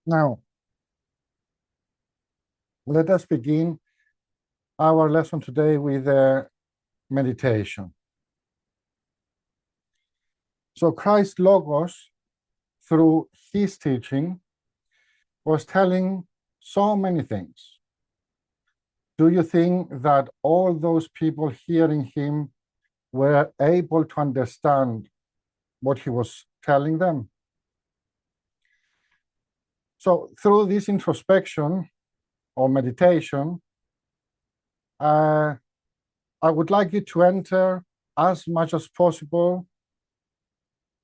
Now, let us begin our lesson today with a meditation. So Christ Logos, through his teaching, was telling so many things. Do you think that all those people hearing him were able to understand what he was telling them? So through this introspection or meditation, I would like you to enter as much as possible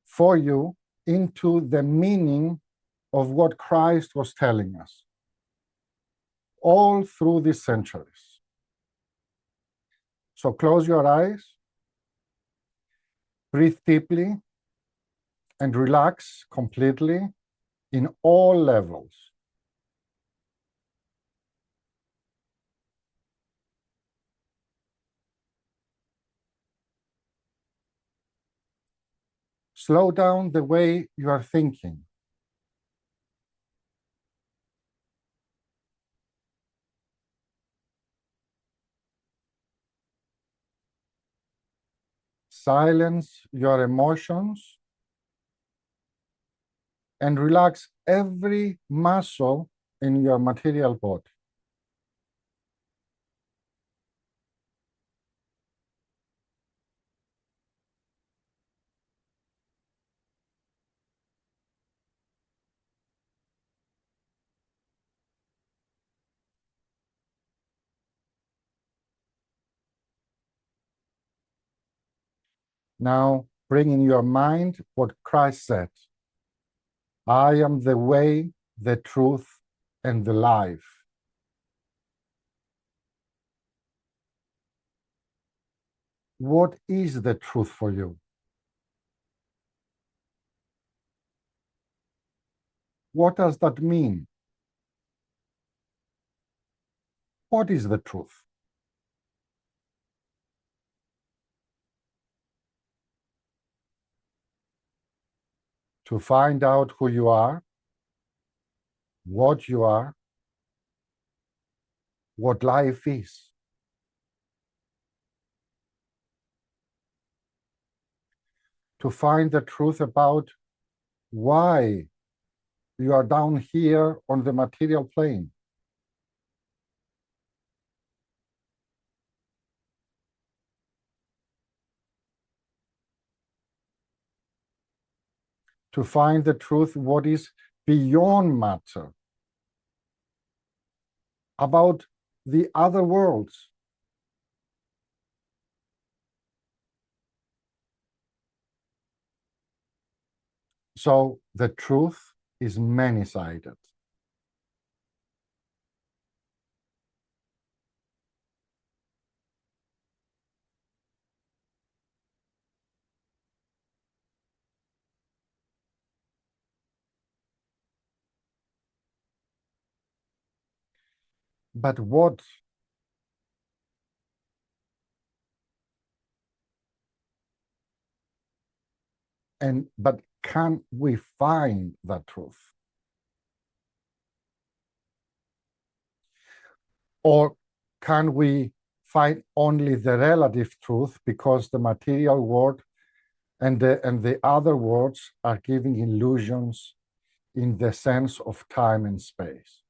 for you into the meaning of what Christ was telling us all through these centuries. So close your eyes, breathe deeply, and relax completely in all levels. Slow down the way you are thinking. Silence your emotions and relax every muscle in your material body. Now bring in your mind what Christ said. I am the way, the truth, and the life. What is the truth for you? What does that mean? What is the truth? To find out who you are, what you are, what life is. To find the truth about why you are down here on the material plane. To find the truth what is beyond matter, about the other worlds. So the truth is many-sided. But what but can we find that truth? Or can we find only the relative truth because the material world and the other worlds are giving illusions in the sense of time and space?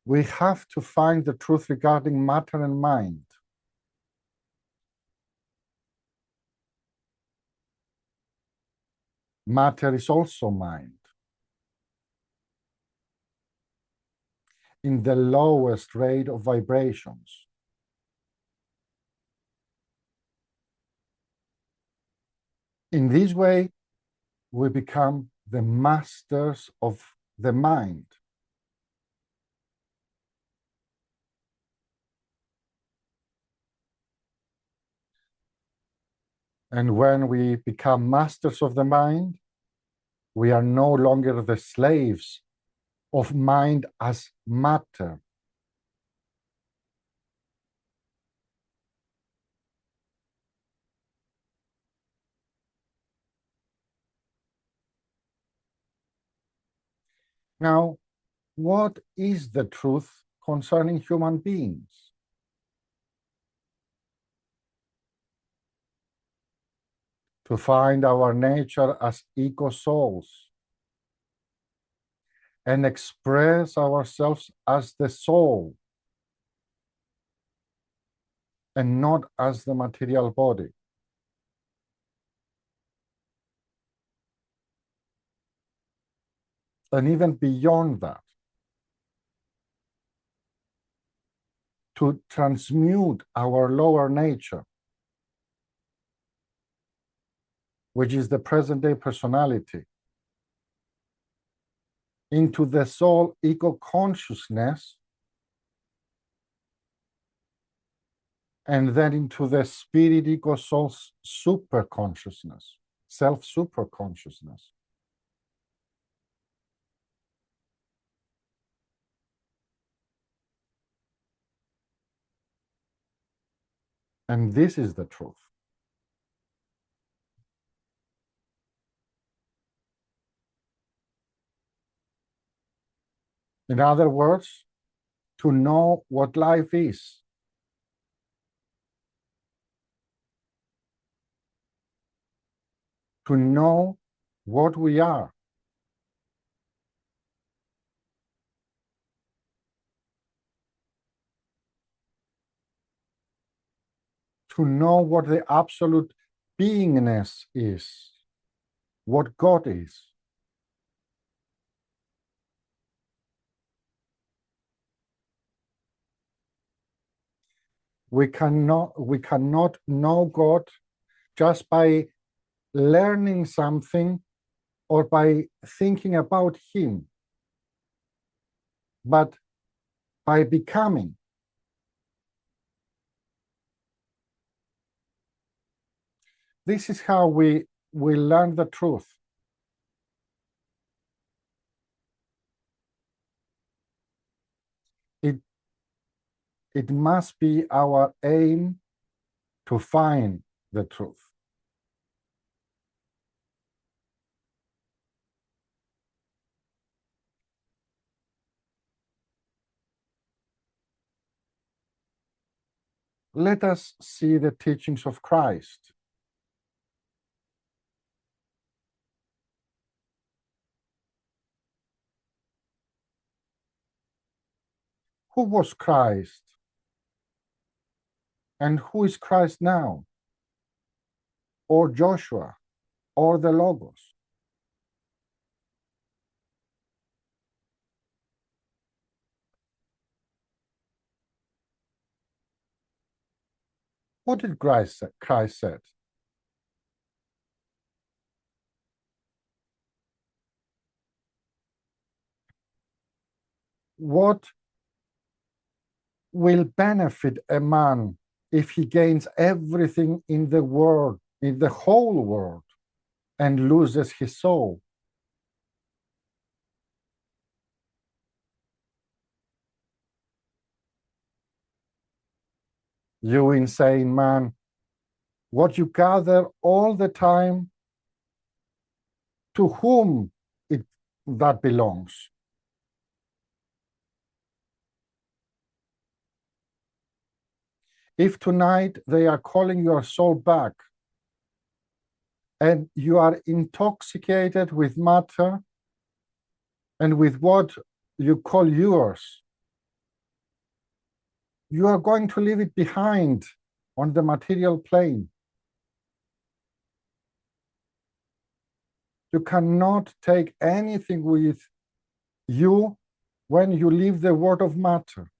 We have to find the truth regarding matter and mind. Matter is also mind. In the lowest rate of vibrations. In this way, we become the masters of the mind. And when we become masters of the mind, we are no longer the slaves of mind as matter. Now, what is the truth concerning human beings? To find our nature as eco-souls and express ourselves as the soul and not as the material body. And even beyond that, to transmute our lower nature, which is the present-day personality, into the soul eco-consciousness, and then into the spirit eco-soul super-consciousness, self-super-consciousness. And this is the truth. In other words, to know what life is. To know what we are. To know what the absolute beingness is, what God is. We cannot know God just by learning something or by thinking about Him, but by becoming. This is how we learn the truth. It must be our aim to find the truth. Let us see the teachings of Christ. Who was Christ? And who is Christ now? Or Joshua? Or the Logos? What did Christ said? What will benefit a man if he gains everything in the world, in the whole world, and loses his soul? You insane man, what you gather all the time, to whom that belongs? If tonight they are calling your soul back and you are intoxicated with matter and with what you call yours, you are going to leave it behind on the material plane. You cannot take anything with you when you leave the world of matter.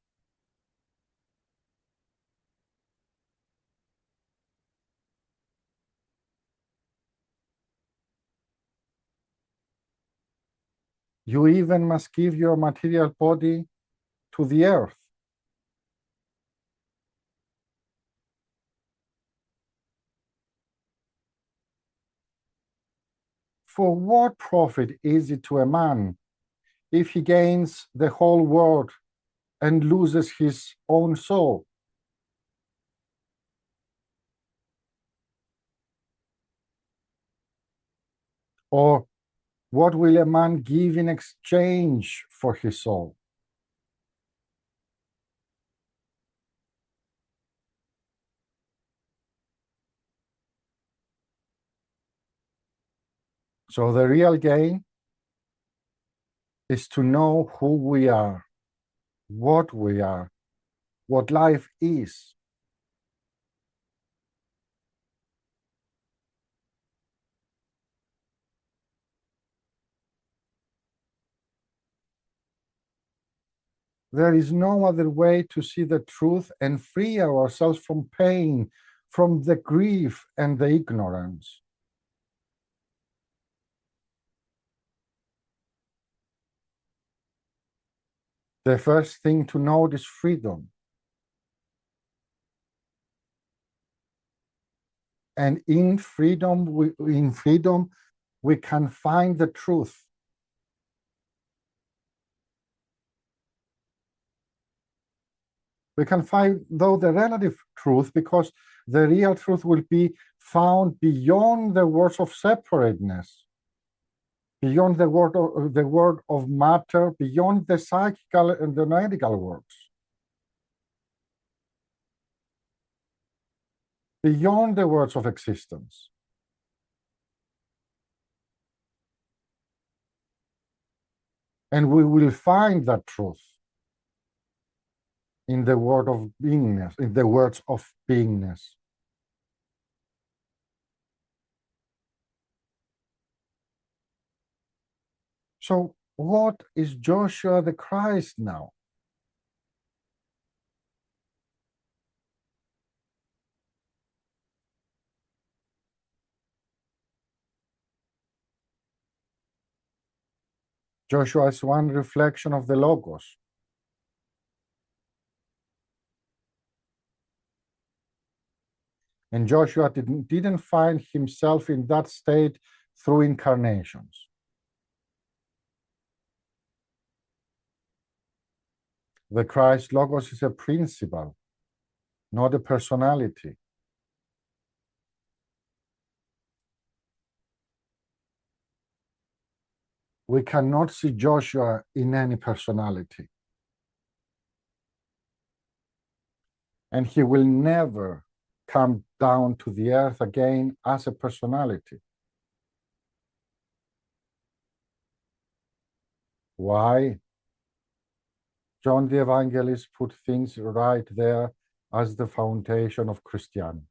You even must give your material body to the earth. For what profit is it to a man if he gains the whole world and loses his own soul? Or What will a man give in exchange for his soul? So the real gain is to know who we are, what life is. There is no other way to see the truth and free ourselves from pain, from the grief and the ignorance. The first thing to note is freedom. And in freedom, we can find the truth. We can find, though, the relative truth, because the real truth will be found beyond the words of separateness, beyond the word of matter, beyond the psychical and the medical words, beyond the words of existence. And we will find that truth in the word of beingness, in the words of beingness. So what is Joshua the Christ now? Joshua is one reflection of the Logos. And Joshua didn't find himself in that state through incarnations. The Christ Logos is a principle, not a personality. We cannot see Joshua in any personality. And he will never come down to the earth again as a personality. Why? John the Evangelist put things right there as the foundation of Christianity.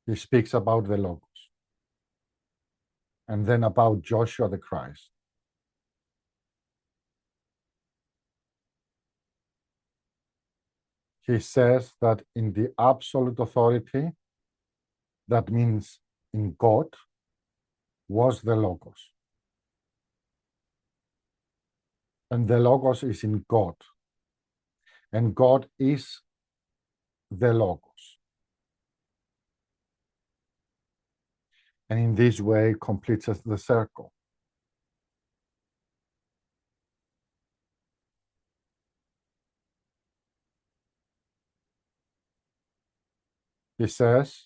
He speaks about the Logos and then about Joshua the Christ. He says that in the absolute authority, that means in God, was the Logos. And the Logos is in God. And God is the Logos. And in this way completes the circle. He says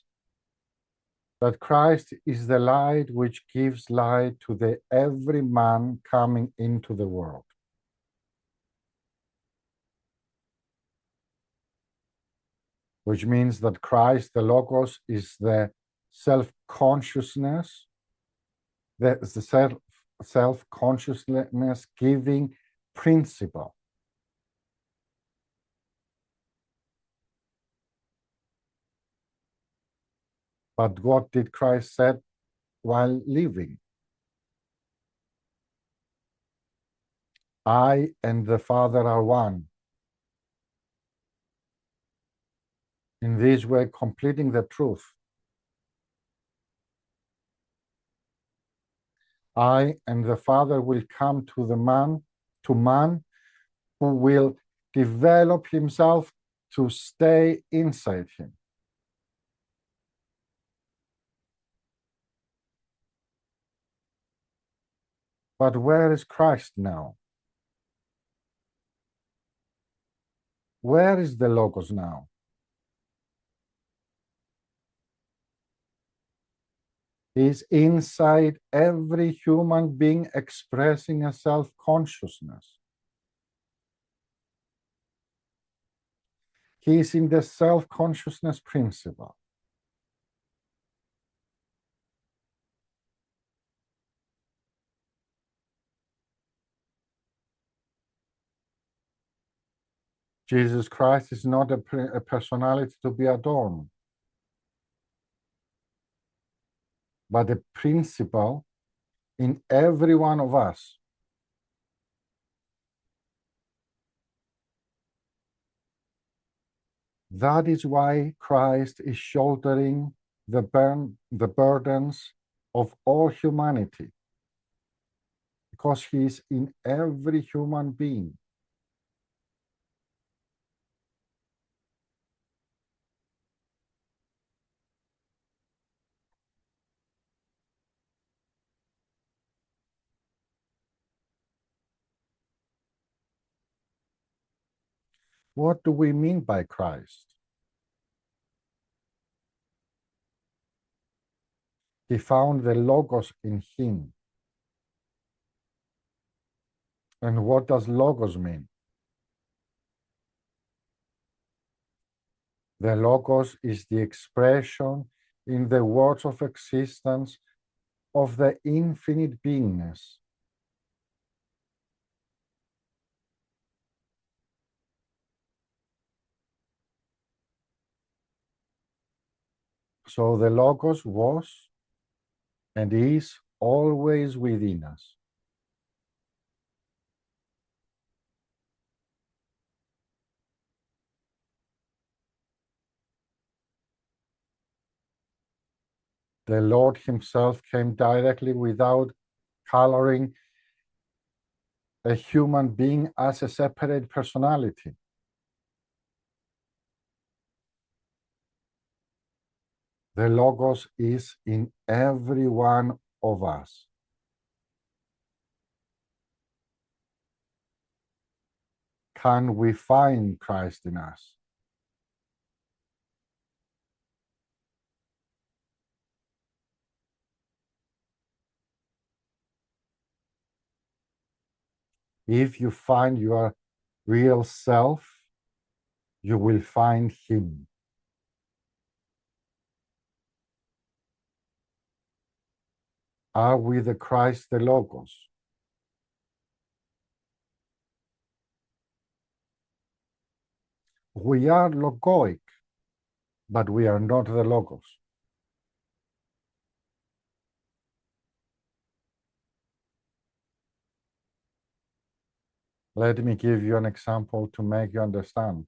that Christ is the light which gives light to the every man coming into the world. Which means that Christ, the Logos, is the self-consciousness, the self-consciousness giving principle. But what did Christ say while living? I and the Father are one. In this way, completing the truth. I and the Father will come to man who will develop himself to stay inside him. But where is Christ now? Where is the Logos now? is inside every human being expressing a self-consciousness. He is in the self-consciousness principle. Jesus Christ is not a personality to be adorned, but a principle in every one of us. That is why Christ is shouldering the burdens of all humanity, because he is in every human being. What do we mean by Christ? He found the Logos in him. And what does Logos mean? The Logos is the expression in the words of existence of the infinite beingness. So the Logos was and is always within us. The Lord himself came directly without coloring a human being as a separate personality. The Logos is in every one of us. Can we find Christ in us? If you find your real self, you will find him. Are we the Christ, the Logos? We are logoic, but we are not the Logos. Let me give you an example to make you understand.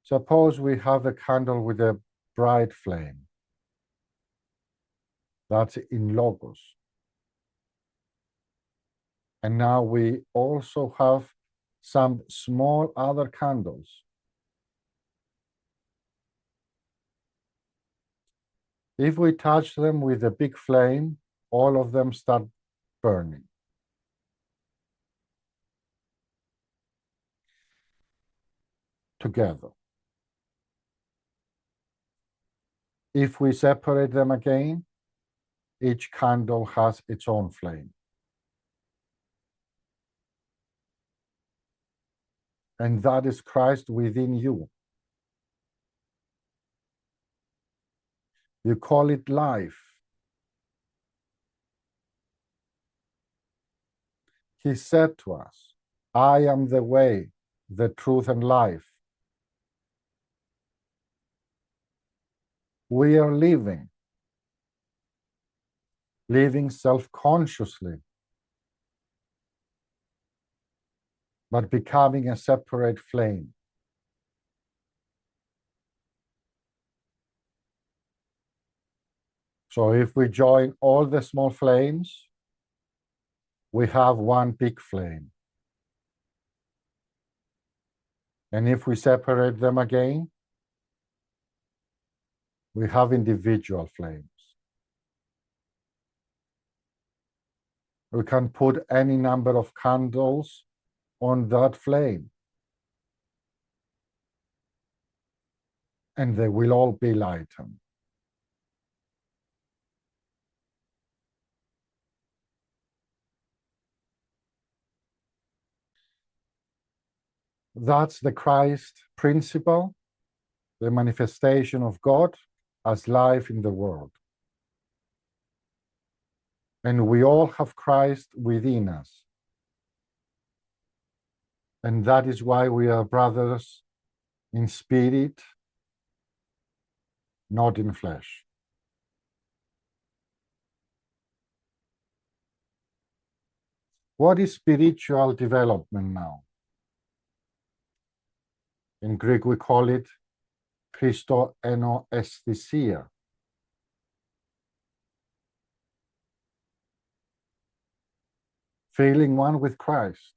Suppose we have a candle with a bright flame. That's in Logos. And now we also have some small other candles. If we touch them with a big flame, all of them start burning. Together. If we separate them again, each candle has its own flame. And that is Christ within you. You call it life. He said to us, I am the way, the truth, and life. We are living self-consciously, but becoming a separate flame. So if we join all the small flames, we have one big flame. And if we separate them again, we have individual flames. We can put any number of candles on that flame, and they will all be lightened. That's the Christ principle, the manifestation of God as life in the world. And we all have Christ within us. And that is why we are brothers in spirit, not in flesh. What is spiritual development now? In Greek, we call it Christoenoesthesia. Feeling one with Christ.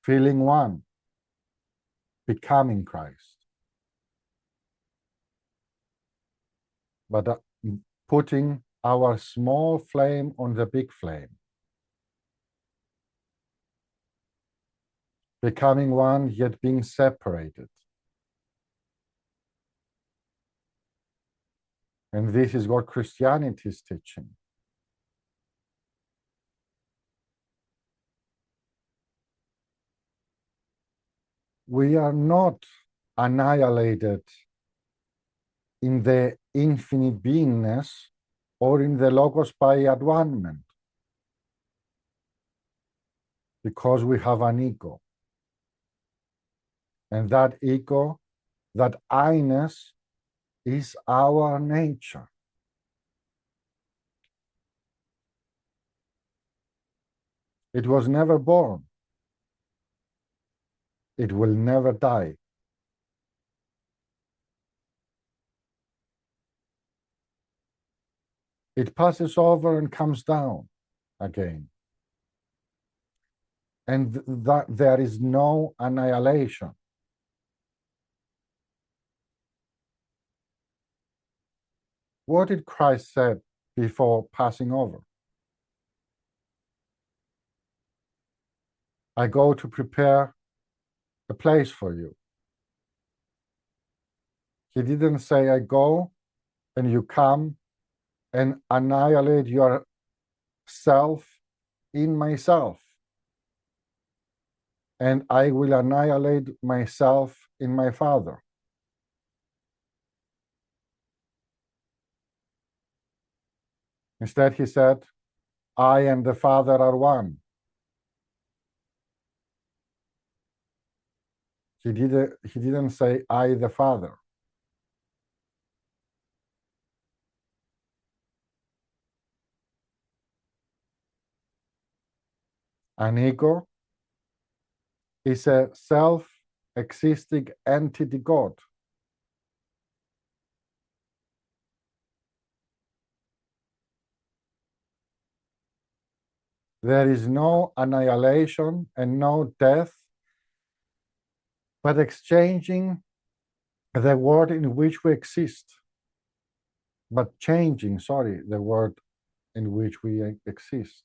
Feeling one, becoming Christ. But putting our small flame on the big flame. Becoming one, yet being separated. And this is what Christianity is teaching. We are not annihilated in the infinite beingness or in the logos by at-one-ment, because we have an ego. And that ego, that I-ness, is our nature. It was never born. It will never die. It passes over and comes down again. And that there is no annihilation. What did Christ say before passing over? I go to prepare a place for you. He didn't say, I go and you come and annihilate yourself in myself. And I will annihilate myself in my Father. Instead, he said, I and the Father are one. He didn't say, I the Father. An ego is a self-existing entity God. There is no annihilation and no death, but exchanging the world in which we exist. But changing, the world in which we exist.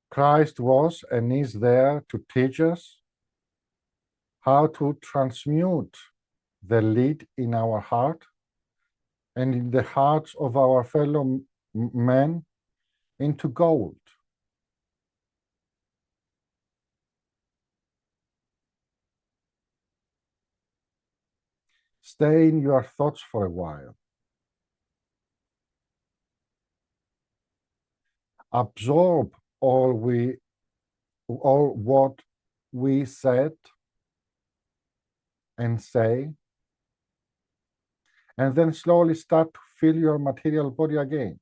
Christ was and is there to teach us how to transmute the lead in our heart and in the hearts of our fellow men into gold. Stay in your thoughts for a while. Absorb all what we said and say, and then slowly start to feel your material body again.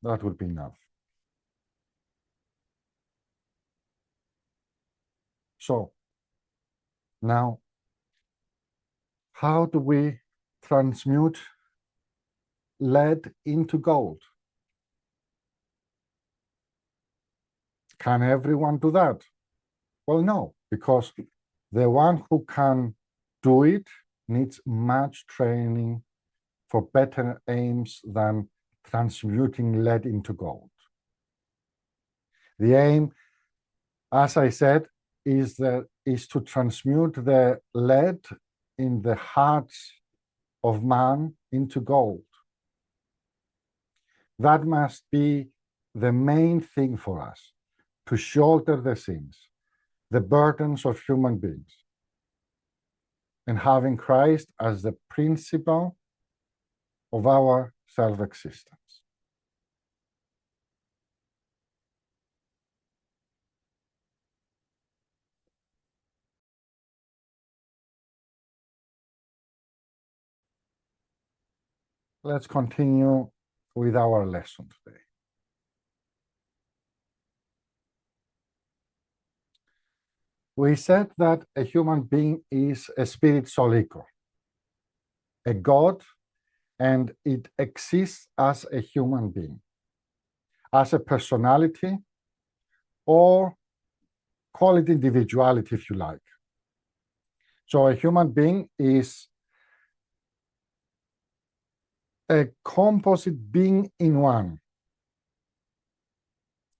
That would be enough. So, now, how do we transmute lead into gold? Can everyone do that? Well, no. because the one who can do it needs much training for better aims than transmuting lead into gold. The aim, as I said, is to transmute the lead in the hearts of man into gold. That must be the main thing for us, to shoulder the sins, the burdens of human beings, and having Christ as the principle of our self-existence. Let's continue with our lesson today. We said that a human being is a spirit soul eco, a God, and it exists as a human being, as a personality, or call it individuality if you like. So a human being is a composite being in one,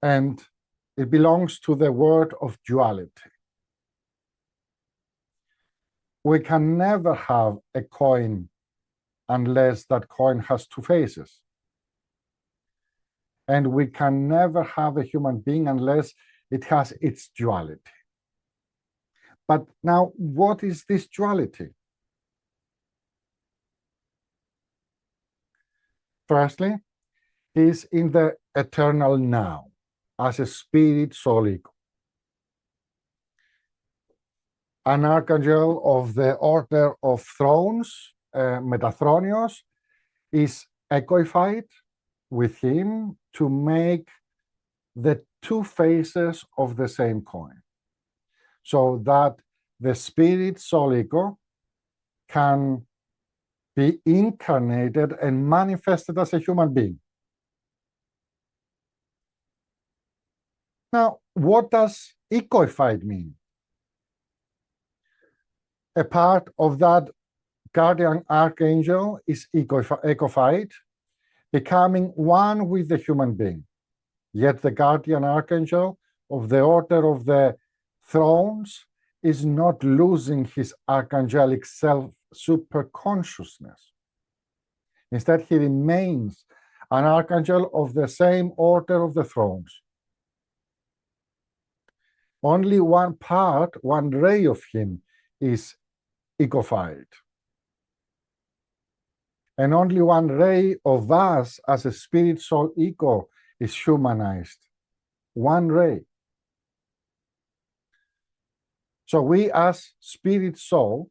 and it belongs to the word of duality. We can never have a coin unless that coin has two faces. And we can never have a human being unless it has its duality. But now, what is this duality? Firstly, he is in the eternal now, as a spirit soul eco. An archangel of the order of thrones, Metathronios, is echoified with him to make the two faces of the same coin, so that the spirit soul eco can be incarnated and manifested as a human being. Now, what does echoified mean? A part of that guardian archangel is echoified, becoming one with the human being. Yet the guardian archangel of the order of the thrones is not losing his archangelic self superconsciousness. Instead, he remains an archangel of the same order of the thrones. Only one part, one ray of him is echoified. And only one ray of us as a spirit soul eco is humanized. One ray. So we as spirit soul,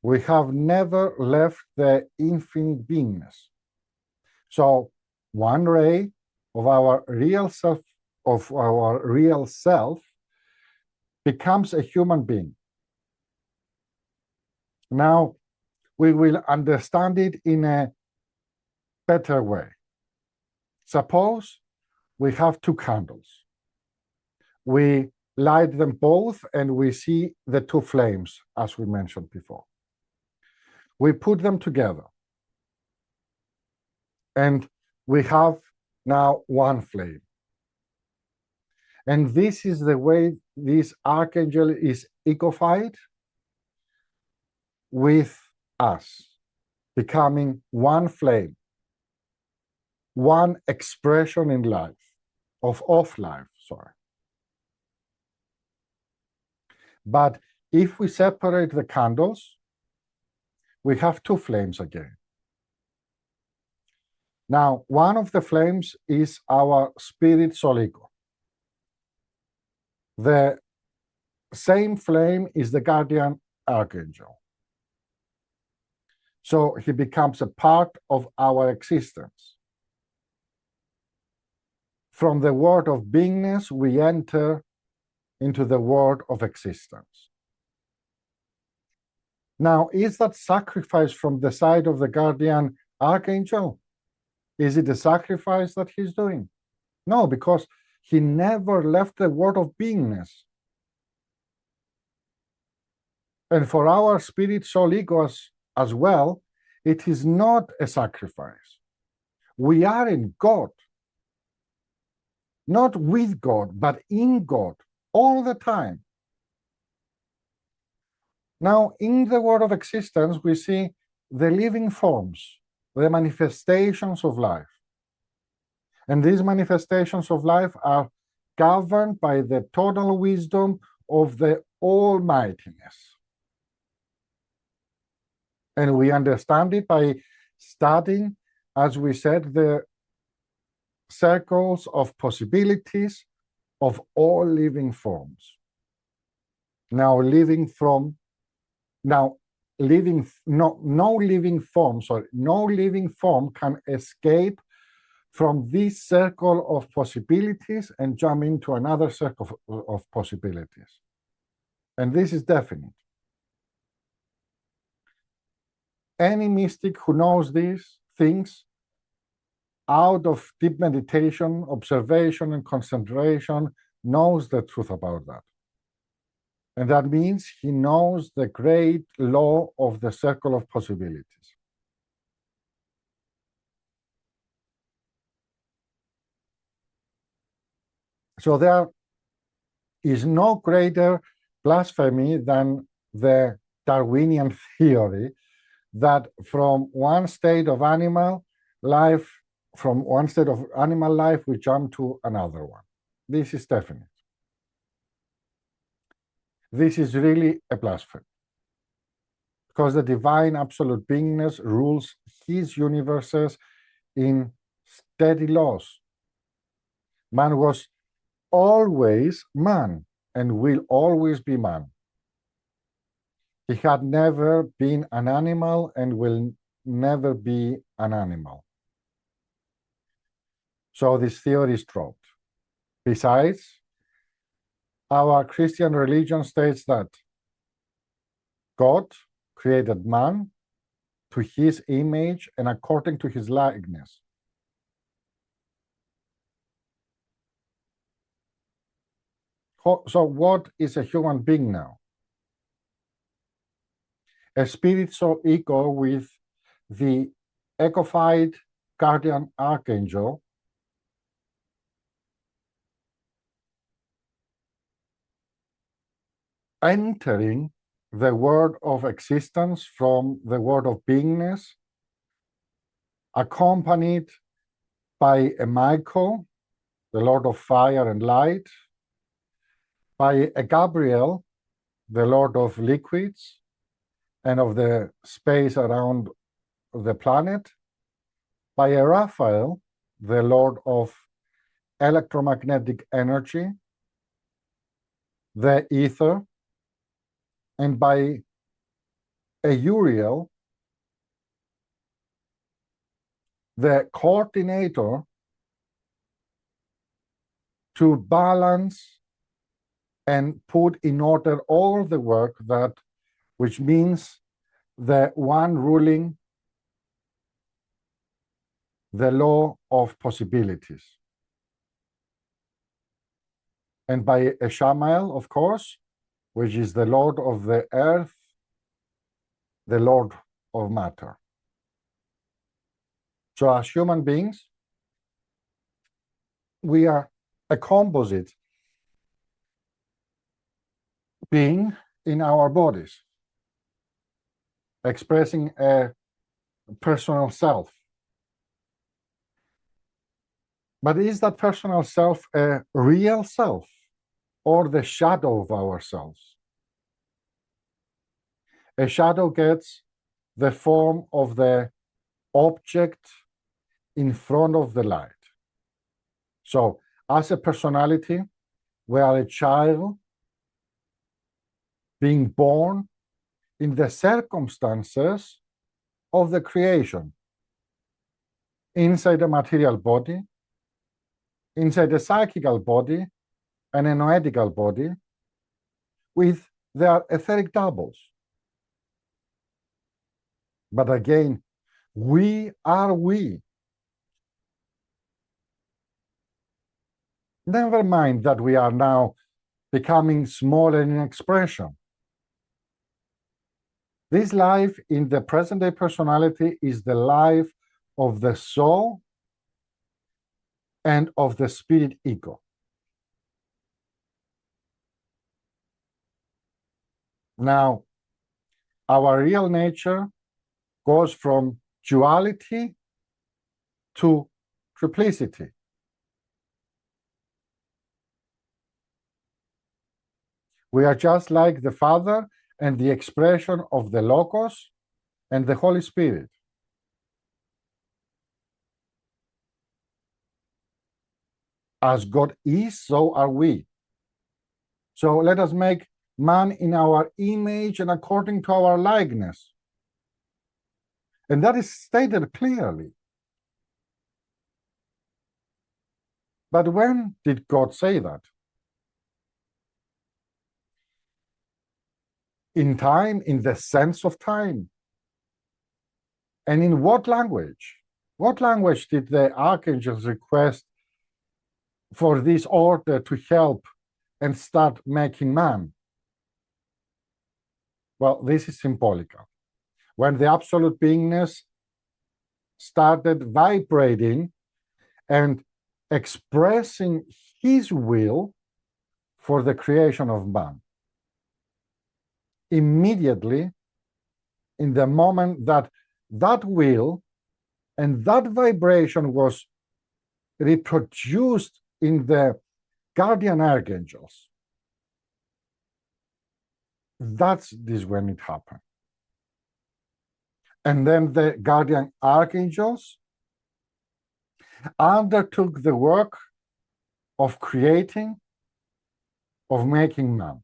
we have never left the infinite beingness. So one ray of our real self, becomes a human being. Now, we will understand it in a better way. Suppose we have two candles. We light them both and we see the two flames, as we mentioned before. We put them together and we have now one flame. And this is the way this archangel is echoified with us, becoming one flame, one expression in life, of life, sorry. But if we separate the candles, we have two flames again. Now, one of the flames is our spirit soul eco. The same flame is the guardian archangel. So he becomes a part of our existence. From the world of beingness, we enter into the world of existence. Now, is that sacrifice from the side of the guardian archangel? Is it a sacrifice that he's doing? No, because he never left the world of beingness. And for our spirit, soul, ego as well, it is not a sacrifice. We are in God, not with God, but in God all the time. Now, in the world of existence, we see the living forms, the manifestations of life. And these manifestations of life are governed by the total wisdom of the Almightiness. And we understand it by studying, as we said, the circles of possibilities of all living forms. No living form can escape from this circle of possibilities and jump into another circle of possibilities. And this is definite. Any mystic who knows these things out of deep meditation, observation, and concentration knows the truth about that. And that means he knows the great law of the circle of possibilities. So there is no greater blasphemy than the Darwinian theory that from one state of animal life, we jump to another one. This is definite. This is really a blasphemy, because the divine absolute beingness rules his universes in steady laws. Man was always man and will always be man. He had never been an animal and will never be an animal. So this theory is dropped. Besides, our Christian religion states that God created man to his image and according to his likeness. So what is a human being now? A spiritual ego with the ecophyte guardian archangel entering the world of existence from the world of beingness, accompanied by a Michael, the Lord of Fire and Light, by a Gabriel, the Lord of Liquids and of the space around the planet, by a Raphael, the Lord of Electromagnetic Energy, the Ether, and by a Uriel, the coordinator to balance and put in order all the work that, which means the one ruling the law of possibilities. And by a Shamael, of course, which is the Lord of the earth, the Lord of matter. So as human beings, we are a composite being in our bodies, expressing a personal self. But is that personal self a real self or the shadow of ourselves? A shadow gets the form of the object in front of the light. So as a personality, we are a child being born in the circumstances of the creation, inside a material body, inside a psychical body and a noetical body, with their etheric doubles. But again, we are we. Never mind that we are now becoming smaller in expression. This life in the present-day personality is the life of the soul and of the spirit ego. Now, our real nature goes from duality to triplicity. We are just like the Father and the expression of the Logos and the Holy Spirit. As God is, so are we. So let us make man in our image and according to our likeness. And that is stated clearly. But when did God say that? In time, in the sense of time. And in what language? What language did the archangels request for this order to help and start making man? Well, this is symbolical. When the absolute beingness started vibrating and expressing his will for the creation of man. Immediately, in the moment that that will and that vibration was reproduced in the guardian archangels, that's this when it happened. And then the guardian archangels undertook the work of creating, of making man.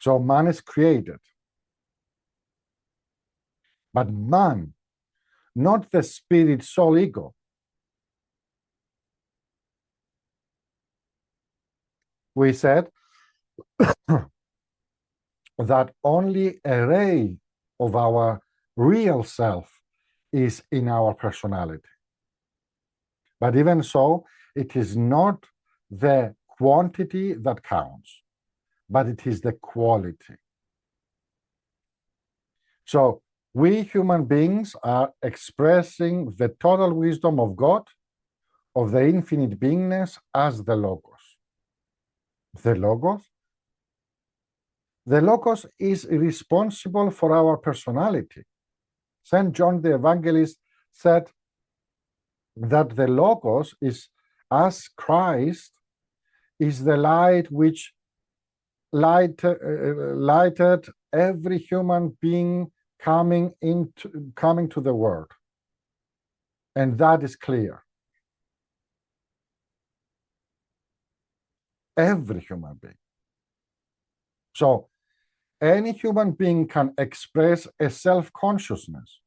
So man is created. But man, not the spirit, soul, ego. We said that only a ray of our real self is in our personality. But even so, it is not the quantity that counts, but it is the quality. So we human beings are expressing the total wisdom of God, of the infinite beingness as the Logos. The Logos? The Logos is responsible for our personality. St. John the Evangelist said that the Logos is, as Christ, is the light which lighted every human being coming to the world. And that is clear. Every human being. So any human being can express a self-consciousness.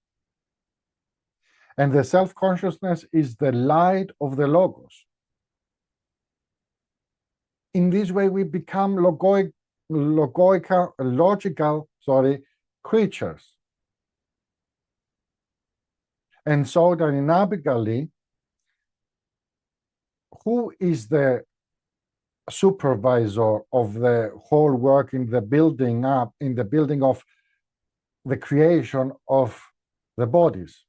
And the self-consciousness is the light of the Logos. In this way, we become logical creatures. And so dynamically, who is the supervisor of the whole work in the building of the creation of the bodies,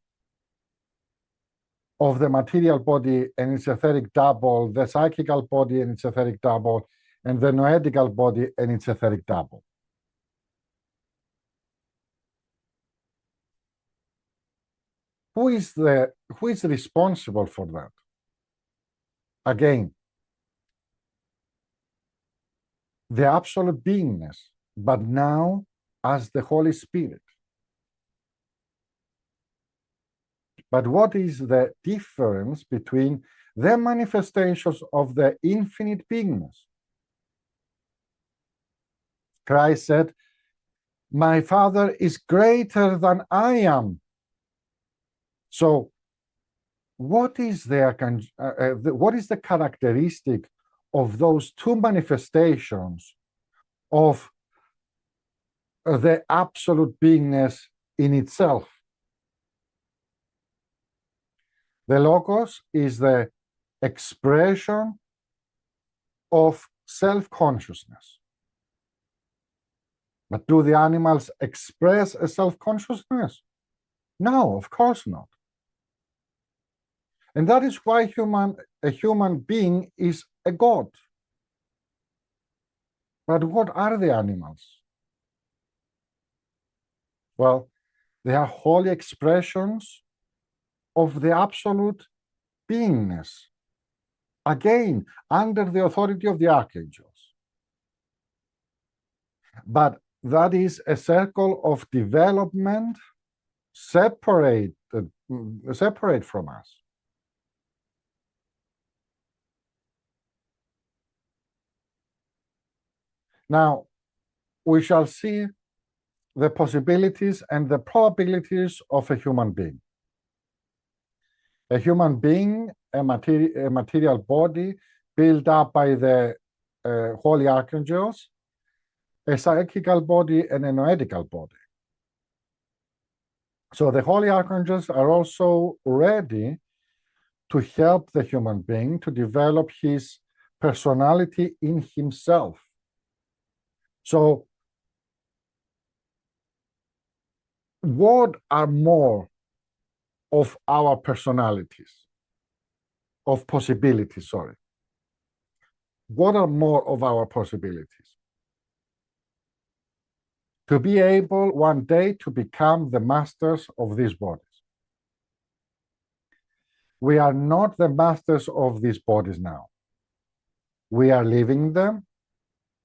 of the material body and its etheric double, the psychical body and its etheric double, and the noetical body and its etheric double? Who is responsible for that? Again, the absolute beingness, but now as the Holy Spirit. But what is the difference between the manifestations of the infinite beingness? Christ said, "My Father is greater than I am." So what is the characteristic of those two manifestations of the absolute beingness in itself? The Logos is the expression of self-consciousness. But do the animals express a self-consciousness? No, of course not. And that is why a human being is a god. But what are the animals? Well, they are holy expressions of the absolute beingness, again, under the authority of the archangels. But that is a circle of development separate from us. Now, we shall see the possibilities and the probabilities of a human being. A human being, a material body built up by the holy archangels, a psychical body, and a noetical body. So the holy archangels are also ready to help the human being to develop his personality in himself. So what are more of our personalities, of possibilities, sorry? What are more of our possibilities? To be able one day to become the masters of these bodies. We are not the masters of these bodies now. We are living them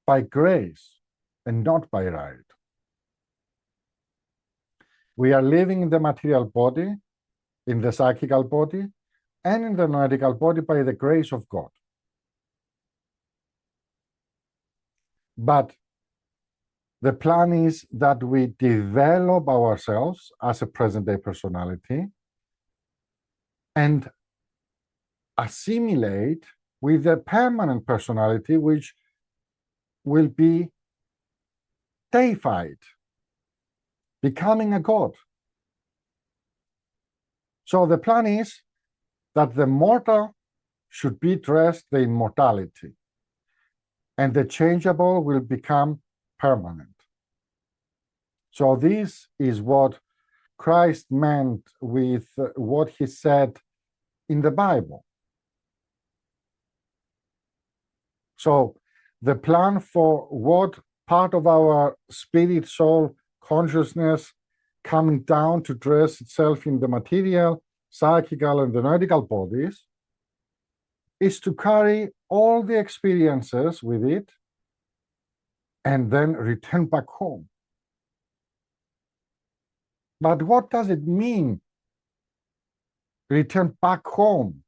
by grace and not by right. We are living in the material body, in the psychical body, and in the noetical body by the grace of God. But the plan is that we develop ourselves as a present-day personality and assimilate with a permanent personality which will be deified, becoming a god. So the plan is that the mortal should be dressed the immortality, and the changeable will become permanent. So this is what Christ meant with what he said in the Bible. So the plan for what part of our spirit, soul, consciousness coming down to dress itself in the material, psychical, and the noetical bodies is to carry all the experiences with it and then return back home. But what does it mean, return back home?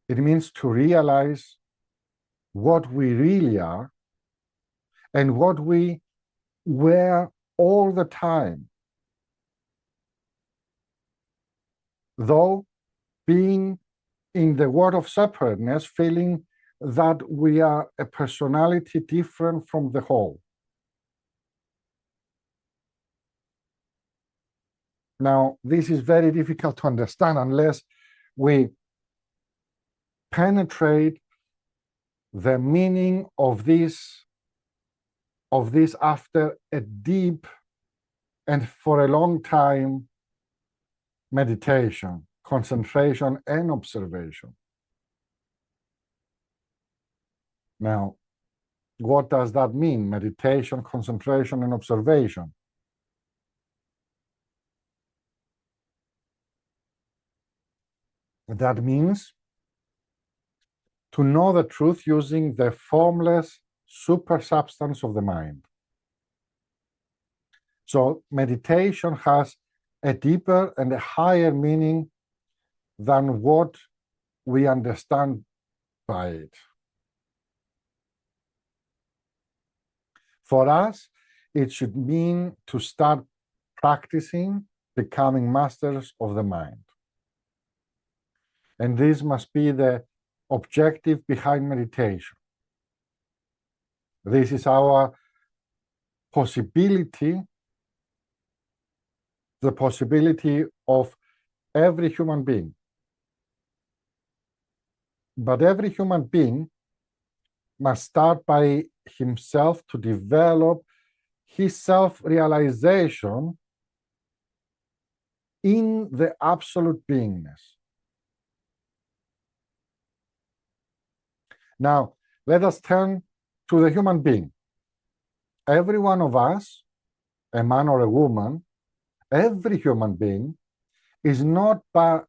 It means to realize what we really are and what we were all the time. Though being in the world of separateness, feeling that we are a personality different from the whole. Now, this is very difficult to understand unless we penetrate the meaning of this after a deep and for a long time meditation, concentration, and observation. Now, what does that mean? Meditation, concentration, and observation. That means to know the truth using the formless supersubstance of the mind. So meditation has a deeper and a higher meaning than what we understand by it. For us, it should mean to start practicing becoming masters of the mind. And this must be the objective behind meditation. This is our possibility, the possibility of every human being. But every human being must start by himself to develop his self-realization in the absolute beingness. Now, let us turn to the human being. Every one of us, a man or a woman, every human being is not but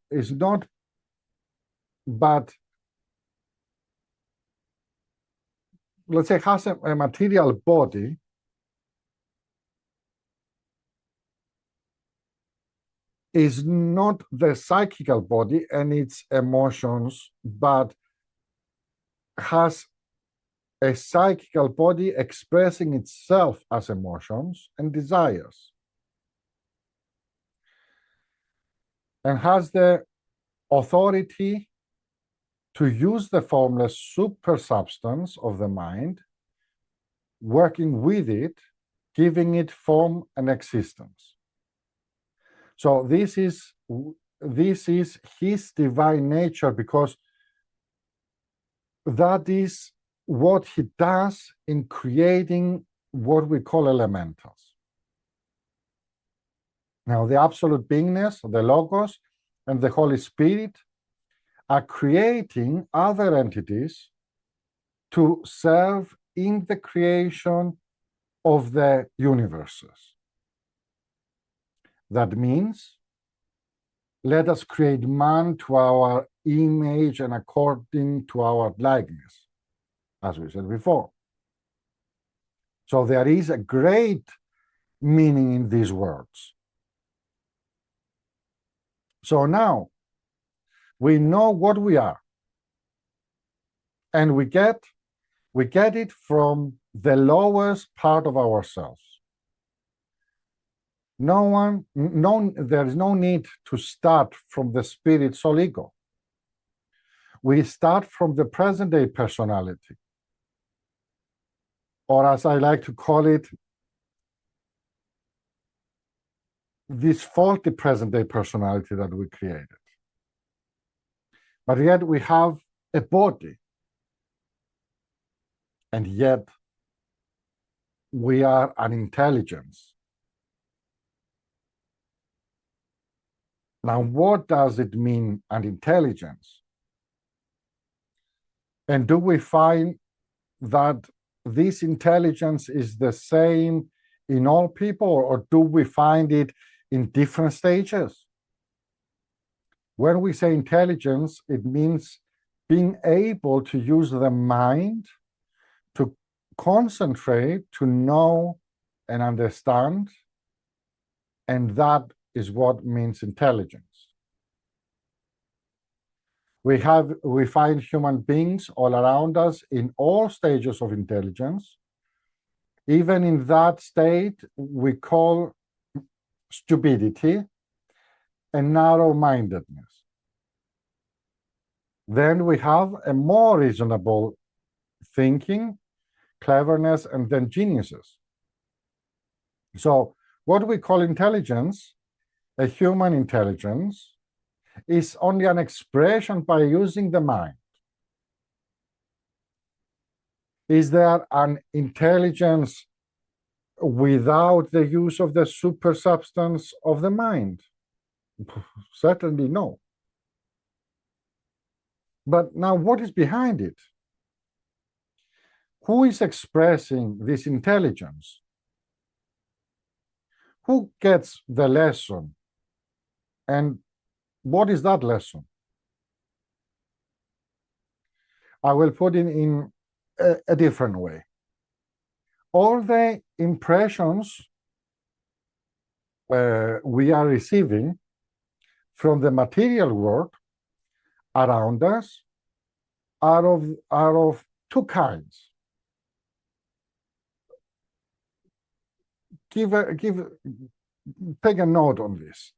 let's say has a material body is not the psychical body and its emotions, but has a psychical body expressing itself as emotions and desires, and has the authority to use the formless super substance of the mind, working with it, giving it form and existence. So this is his divine nature, because that is what he does in creating what we call elementals. Now, the absolute beingness, the Logos, and the Holy Spirit are creating other entities to serve in the creation of the universes. That means, let us create man to our image and according to our likeness, as we said before. So there is a great meaning in these words. So now we know what we are, and we get it from the lowest part of ourselves. There is no need to start from the spirit soul ego. We start from the present day personality, or as I like to call it, this faulty present day personality that we created. But yet we have a body, and yet we are an intelligence. Now, what does it mean, an intelligence? And do we find that this intelligence is the same in all people, or do we find it in different stages? When we say intelligence, it means being able to use the mind to concentrate, to know and understand, and that is what means intelligence. We find human beings all around us in all stages of intelligence. Even in that state, we call stupidity and narrow-mindedness. Then we have a more reasonable thinking, cleverness, and then geniuses. So what we call intelligence, a human intelligence, is only an expression by using the mind. Is there an intelligence without the use of the super substance of the mind? Certainly no. But now, what is behind it? Who is expressing this intelligence? Who gets the lesson? And what is that lesson? I will put it in a different way. All the impressions we are receiving from the material world around us are of two kinds. Take a note on this.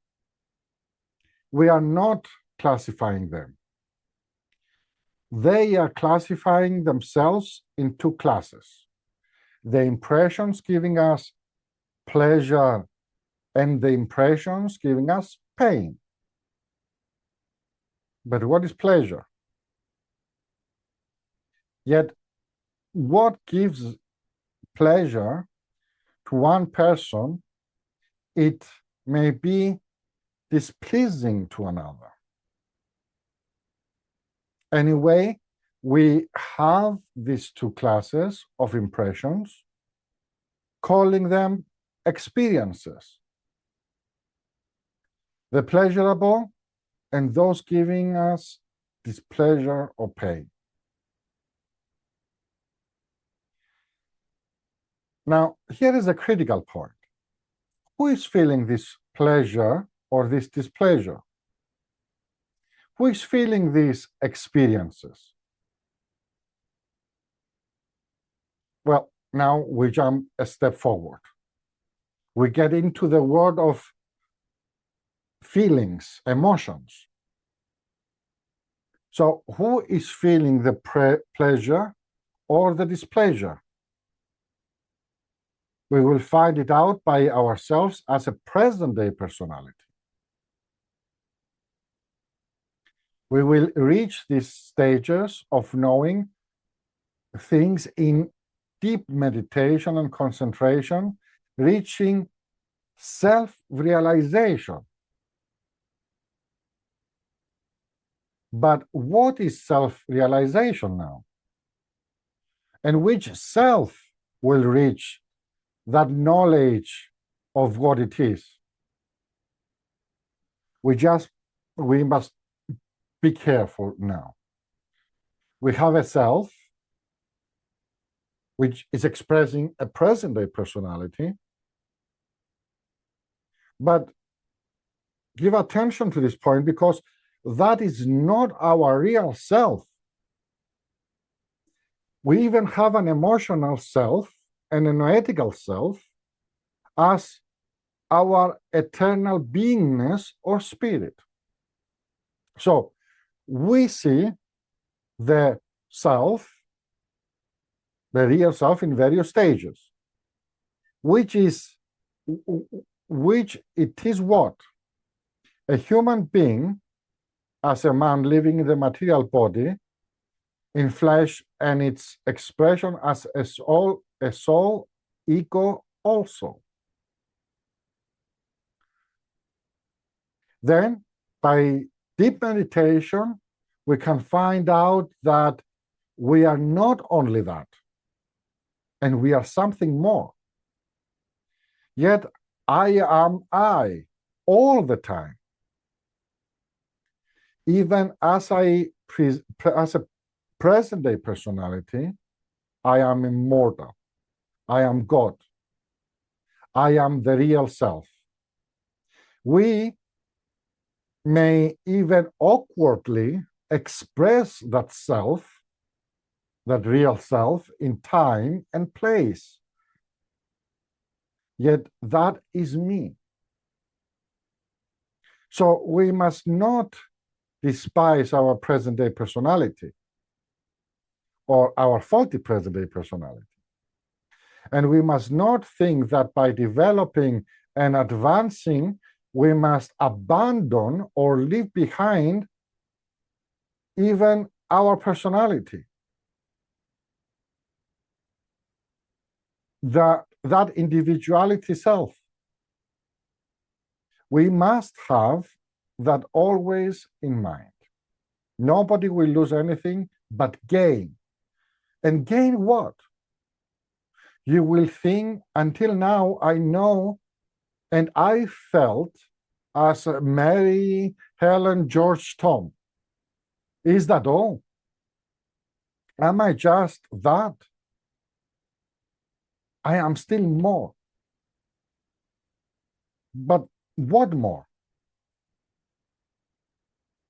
We are not classifying them. They are classifying themselves in two classes. The impressions giving us pleasure and the impressions giving us pain. But what is pleasure? Yet what gives pleasure to one person, it may be displeasing to another. Anyway, we have these two classes of impressions, calling them experiences. The pleasurable and those giving us displeasure or pain. Now, here is a critical point. Who is feeling this pleasure or this displeasure? Who is feeling these experiences? Well, now we jump a step forward. We get into the world of feelings, emotions. So who is feeling the pleasure or the displeasure? We will find it out by ourselves as a present-day personality. We will reach these stages of knowing things in deep meditation and concentration, reaching self-realization. But what is self-realization now? And which self will reach that knowledge of what it is? We must be careful now. We have a self which is expressing a present-day personality, but give attention to this point because that is not our real self. We even have an emotional self and a noetical self as our eternal beingness or spirit. So we see the self, the real self, in various stages, which it is what? A human being, as a man living in the material body, in flesh, and its expression as a soul, ego also. Then, by deep meditation, we can find out that we are not only that, and we are something more. Yet, I am I all the time. Even as a present-day personality, I am immortal. I am God. I am the real self. We may even awkwardly express that self, that real self, in time and place. Yet that is me. So we must not despise our present-day personality or our faulty present-day personality. And we must not think that by developing and advancing, we must abandon or leave behind even our personality. That individuality self. We must have that always in mind. Nobody will lose anything but gain. And gain what? You will think, until now I know and I felt as Mary, Helen, George, Tom. Is that all? Am I just that? I am still more. But what more?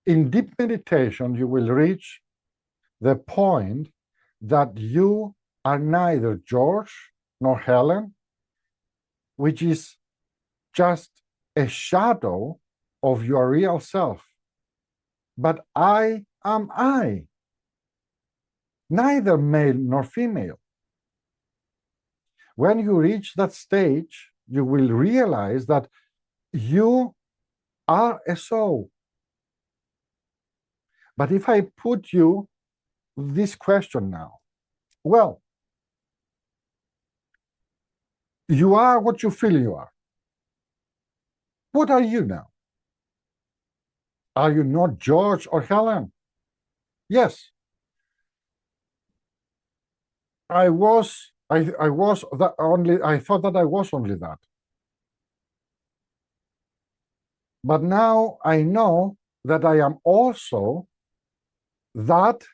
In deep meditation, you will reach the point that you are neither George nor Helen, which is just a shadow of your real self. But I am I, neither male nor female. When you reach that stage, you will realize that you are a soul. But if I put you this question now, well, You are what you feel you are. What are you now? Are you not George or Helen? Yes. I was that only. I thought that I was only that. But now I know that I am also that,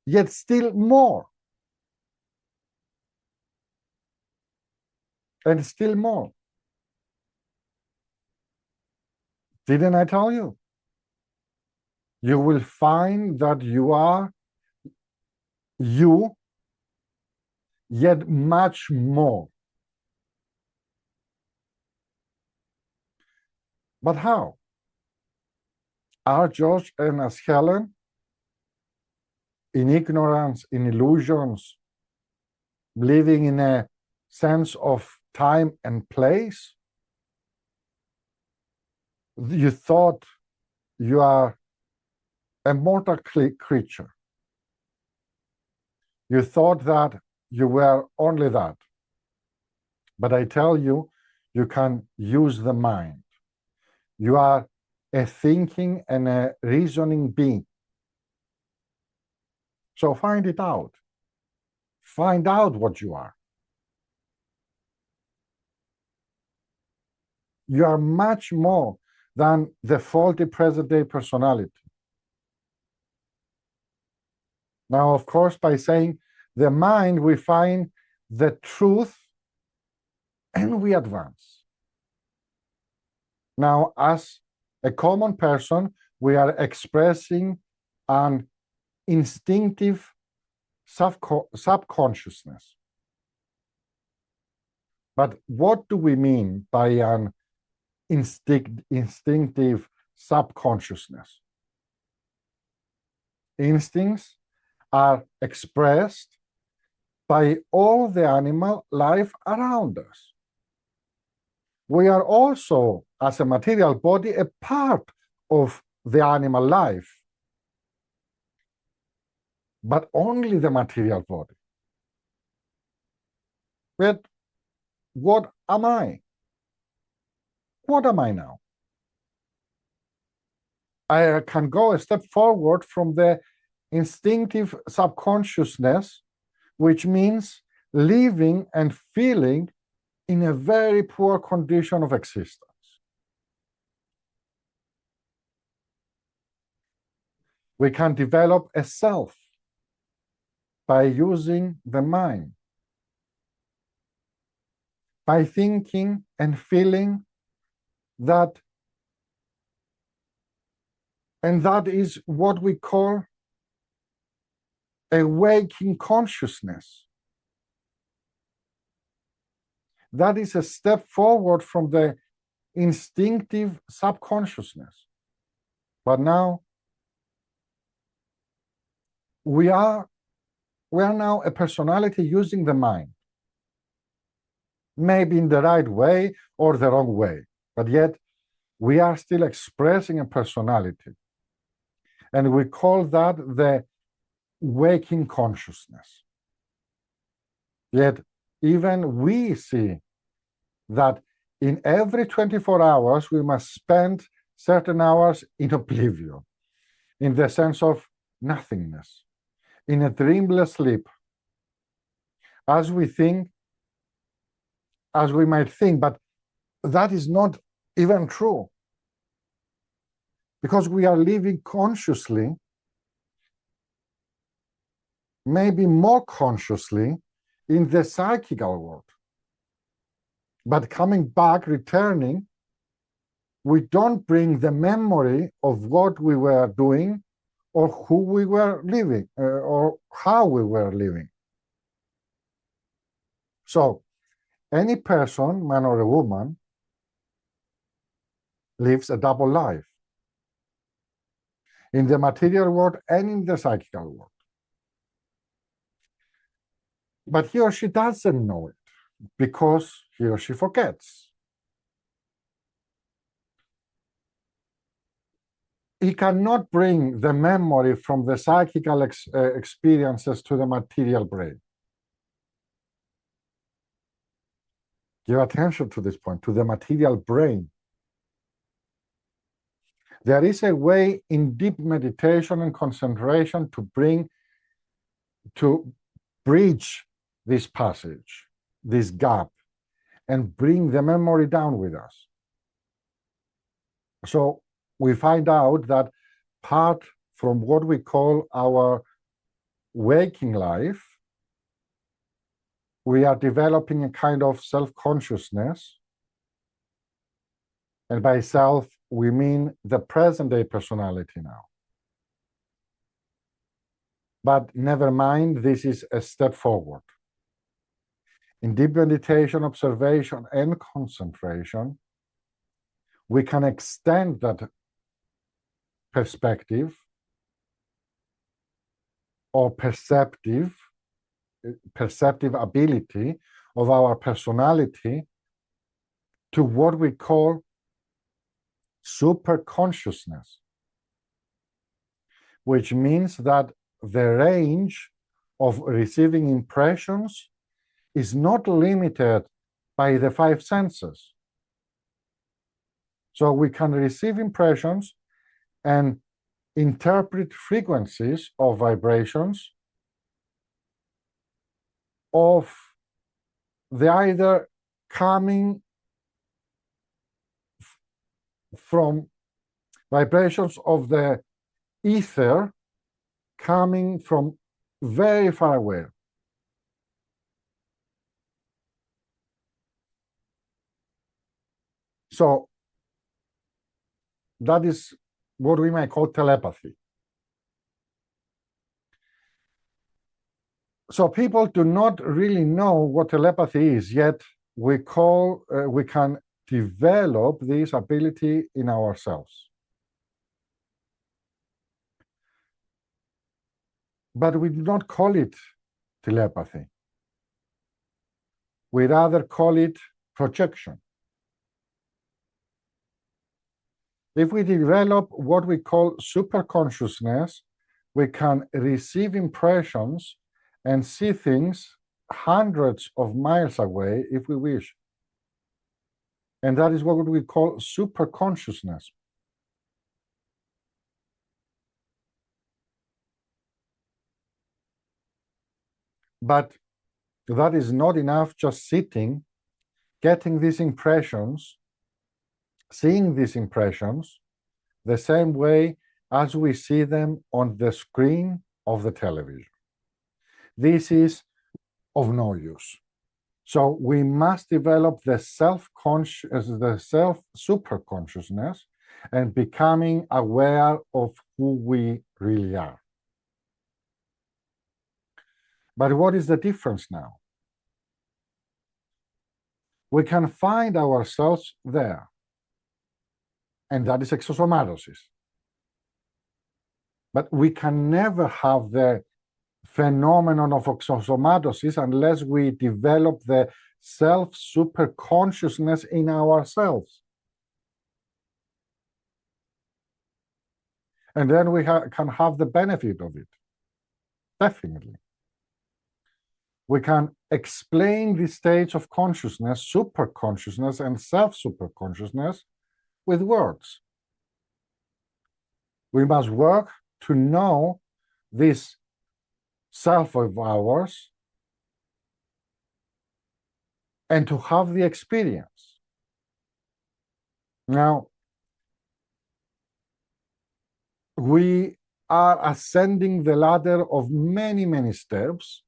yet still more. And still more. Didn't I tell you? You will find that you are you, yet much more. But how? Are George and as Helen in ignorance, in illusions, living in a sense of time and place? You thought you are a mortal creature. You thought that you were only that. But I tell you, you can use the mind. You are a thinking and a reasoning being. So find it out. Find out what you are. You are much more than the faulty present-day personality. Now, of course, by saying the mind, we find the truth and we advance. Now, as a common person, we are expressing an instinctive subconsciousness. But what do we mean by an instinctive subconsciousness? Instincts are expressed by all the animal life around us. We are also, as a material body, a part of the animal life, but only the material body. But what am I? What am I now? I can go a step forward from the instinctive subconsciousness, which means living and feeling in a very poor condition of existence. We can develop a self by using the mind, by thinking and feeling that, and that is what we call a waking consciousness. That is a step forward from the instinctive subconsciousness. But now we are now a personality using the mind. Maybe in the right way or the wrong way, but yet we are still expressing a personality. And we call that the waking consciousness. Yet even we see that in every 24 hours, we must spend certain hours in oblivion, in the sense of nothingness, in a dreamless sleep, as we think, as we might think, but that is not even true. Because we are living consciously, maybe more consciously, in the psychical world. But coming back, returning, we don't bring the memory of what we were doing or who we were living or how we were living. So any person, man or a woman, lives a double life in the material world and in the psychical world. But he or she doesn't know it because he or she forgets. He cannot bring the memory from the psychical experiences to the material brain. Give attention to this point, to the material brain. There is a way in deep meditation and concentration to bridge this passage, this gap, and bring the memory down with us. So we find out that part from what we call our waking life, we are developing a kind of self-consciousness. And by self, we mean the present-day personality now. But never mind, this is a step forward. In deep meditation, observation, and concentration, we can extend that perspective or perceptive ability of our personality to what we call super consciousness, which means that the range of receiving impressions is not limited by the five senses. So we can receive impressions and interpret frequencies of vibrations of the either coming from vibrations of the ether coming from very far away. So that is what we might call telepathy. So people do not really know what telepathy is, yet we can develop this ability in ourselves. But we do not call it telepathy. We rather call it projection. If we develop what we call superconsciousness, we can receive impressions and see things hundreds of miles away if we wish. And that is what we call superconsciousness. But that is not enough just sitting, getting these impressions, seeing these impressions the same way as we see them on the screen of the television. This is of no use. So we must develop the superconsciousness and becoming aware of who we really are. But what is the difference now? We can find ourselves there, and that is exosomatosis. But we can never have the phenomenon of exosomatosis unless we develop the self-superconsciousness in ourselves. And then we can have the benefit of it, definitely. We can explain the states of consciousness, superconsciousness, and self-superconsciousness with words. We must work to know this self of ours and to have the experience. Now, we are ascending the ladder of many, many steps.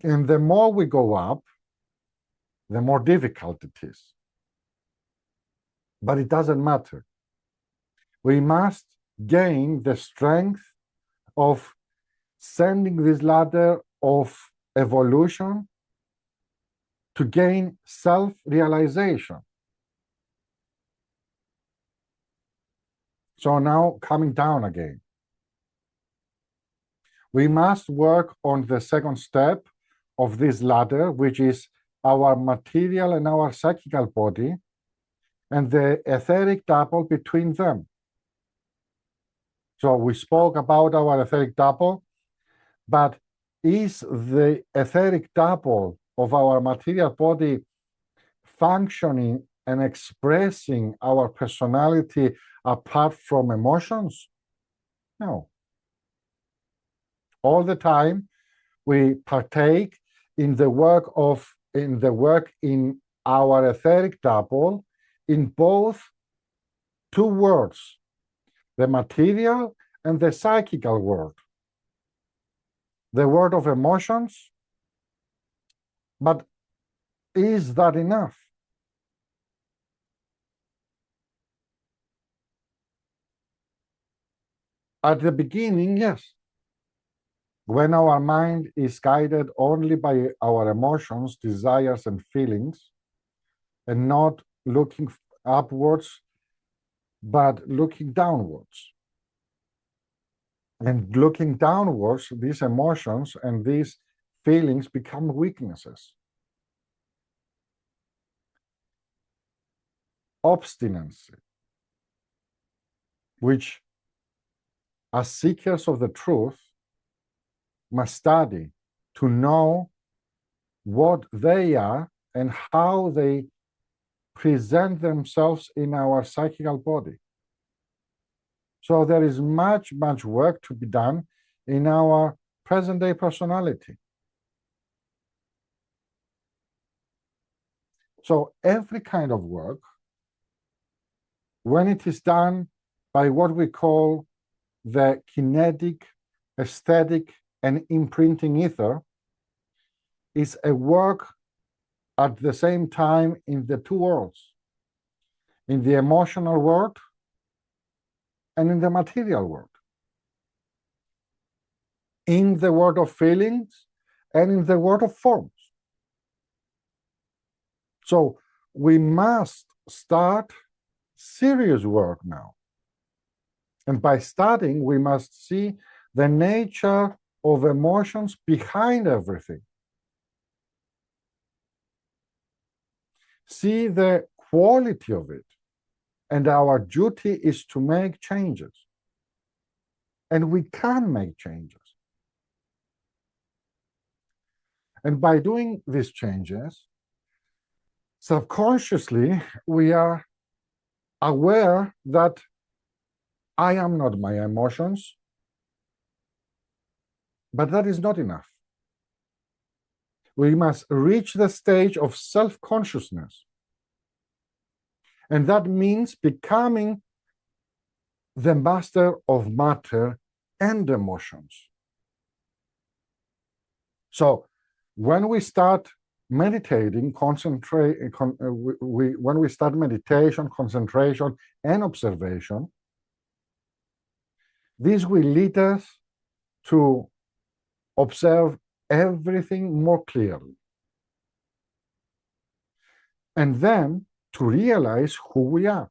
And the more we go up, the more difficult it is. But it doesn't matter. We must gain the strength of sending this ladder of evolution to gain self-realization. So now coming down again. We must work on the second step of this ladder, which is our material and our psychical body, and the etheric double between them. So we spoke about our etheric double, but is the etheric double of our material body functioning and expressing our personality apart from emotions? No. All the time we partake in the work in our etheric double in both two worlds, the material and the psychical world, the world of emotions. But is that enough? At the beginning, yes. When our mind is guided only by our emotions, desires, and feelings, and not looking upwards, but looking downwards. And looking downwards, these emotions and these feelings become weaknesses. Obstinacy, which, as seekers of the truth, must study to know what they are and how they present themselves in our psychical body. So there is much, much work to be done in our present-day personality. So every kind of work, when it is done by what we call the kinetic, aesthetic, and imprinting ether, is a work at the same time in the two worlds, in the emotional world and in the material world, in the world of feelings and in the world of forms. So we must start serious work now. And by starting, we must see the nature of emotions behind everything. See the quality of it. And our duty is to make changes. And we can make changes. And by doing these changes, subconsciously, we are aware that I am not my emotions, but that is not enough. We must reach the stage of self-consciousness. And that means becoming the master of matter and emotions. So when we start meditating, when we start meditation, concentration, and observation, this will lead us to observe everything more clearly. And then to realize who we are.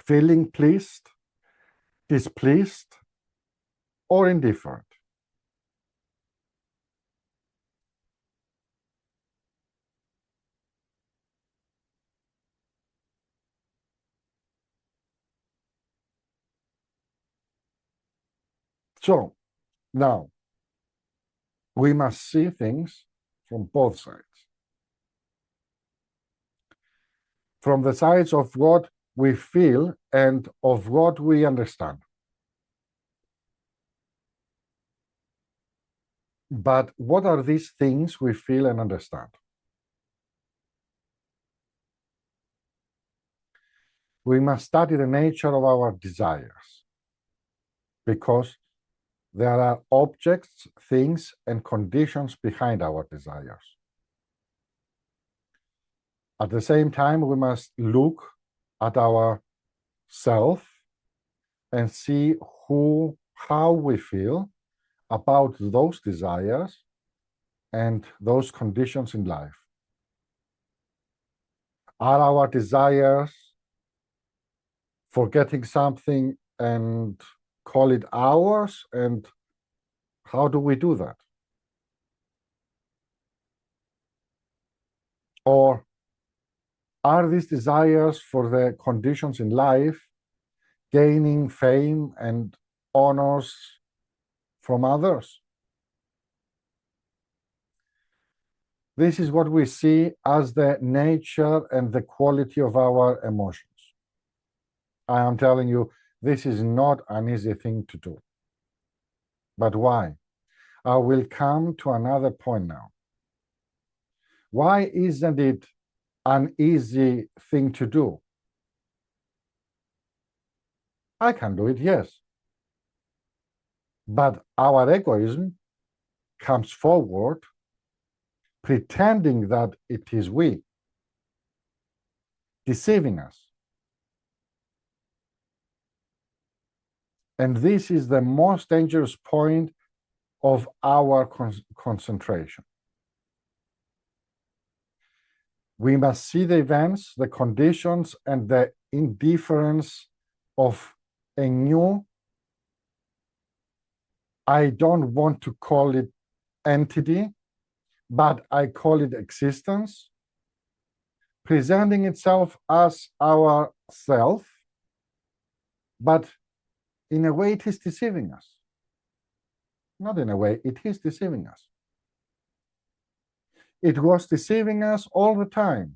Feeling pleased, displeased, or indifferent. So now we must see things from both sides. From the sides of what we feel and of what we understand. But what are these things we feel and understand? We must study the nature of our desires, because there are objects, things, and conditions behind our desires. At the same time, we must look at our self and see how we feel about those desires and those conditions in life. Are our desires forgetting something and call it ours? And how do we do that? Or are these desires for the conditions in life, gaining fame and honors from others. This is what we see as the nature and the quality of our emotions. I am telling you, this is not an easy thing to do. But why? I will come to another point now. Why isn't it an easy thing to do? I can do it, yes. But our egoism comes forward pretending that it is we, deceiving us. And this is the most dangerous point of our concentration. We must see the events, the conditions, and the indifference of a new, I don't want to call it entity, but I call it existence, presenting itself as our self, but in a way it is deceiving us. Not in a way, it is deceiving us. It was deceiving us all the time.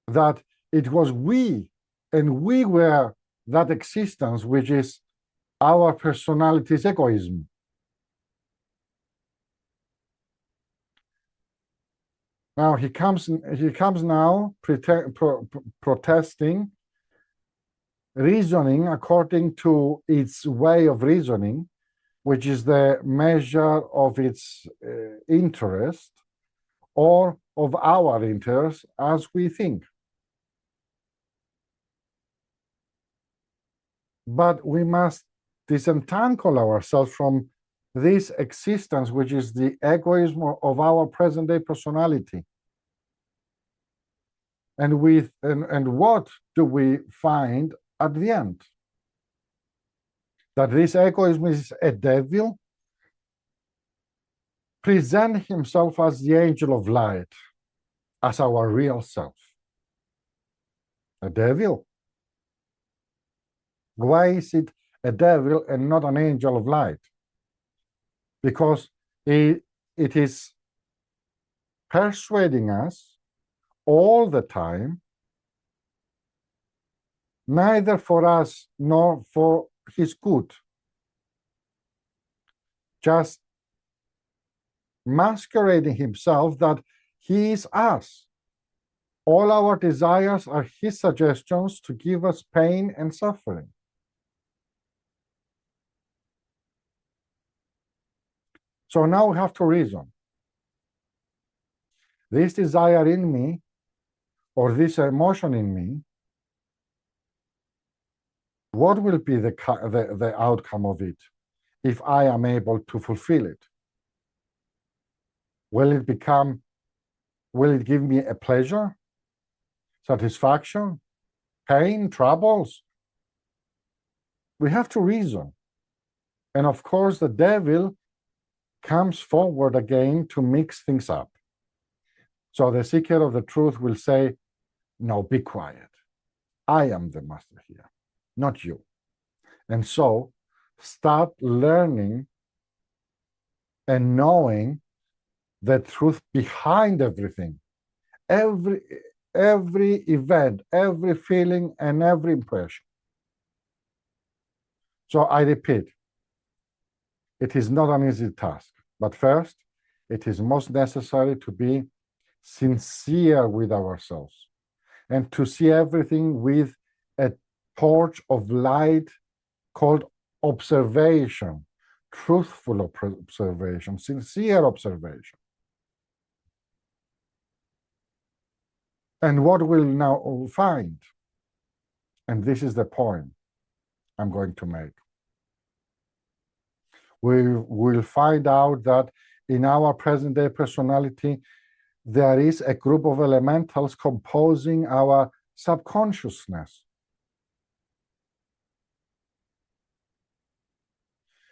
That it was we, and we were that existence, which is our personality's egoism. Now he comes now protesting, reasoning according to its way of reasoning, which is the measure of its interest or of our interest as we think. But we must disentangle ourselves from this existence, which is the egoism of our present-day personality. And what do we find at the end? That this egoism is a devil, present himself as the angel of light, as our real self. A devil? Why is it a devil and not an angel of light? Because it is persuading us all the time, neither for us nor for his good, just masquerading himself that he is us. All our desires are his suggestions to give us pain and suffering. So now we have to reason. This desire in me, or this emotion in me, what will be the outcome of it if I am able to fulfill it? Will it give me a pleasure, satisfaction, pain, troubles? We have to reason. And of course, the devil comes forward again to mix things up. So the seeker of the truth will say, no, be quiet. I am the master here, not you. And so start learning and knowing the truth behind everything. Every event, every feeling, and every impression. So I repeat, it is not an easy task, but first, it is most necessary to be sincere with ourselves and to see everything with a torch of light called observation, truthful observation, sincere observation. And what we'll now find, and this is the point I'm going to make, we'll find out that in our present-day personality, there is a group of elementals composing our subconsciousness.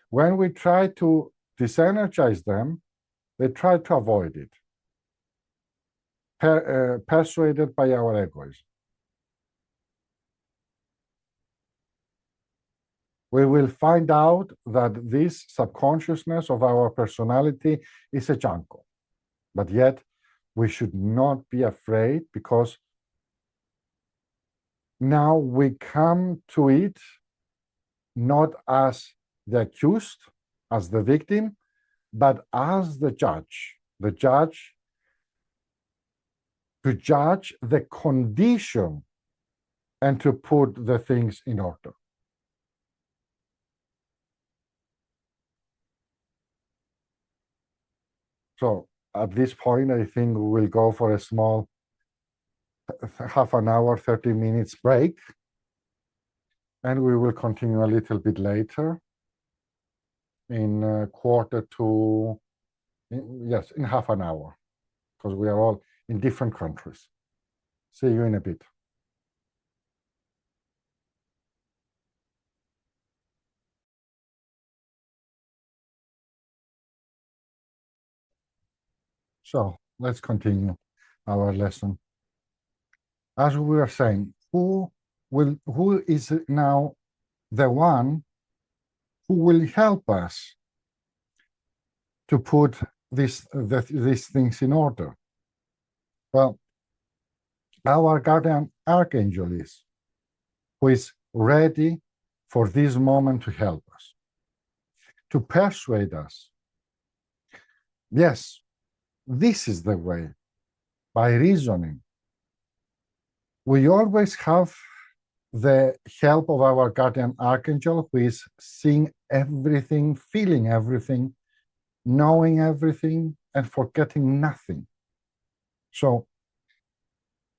When we try to disenergize them, they try to avoid it, persuaded by our egoism. we will find out that this subconsciousness of our personality is a jungle. But yet, we should not be afraid, because now we come to it not as the accused, as the victim, but as the judge. The judge to judge the condition and to put the things in order. So at this point, I think we will go for a small half an hour, 30 minutes break, and we will continue a little bit later in quarter to, yes, in half an hour, because we are all in different countries. See you in a bit. So let's continue our lesson. As we were saying, who is now the one who will help us to put these things in order? Well, our guardian archangel is, who is ready for this moment to help us, to persuade us. Yes, this is the way, by reasoning. We always have the help of our guardian archangel, who is seeing everything, feeling everything, knowing everything, and forgetting nothing. So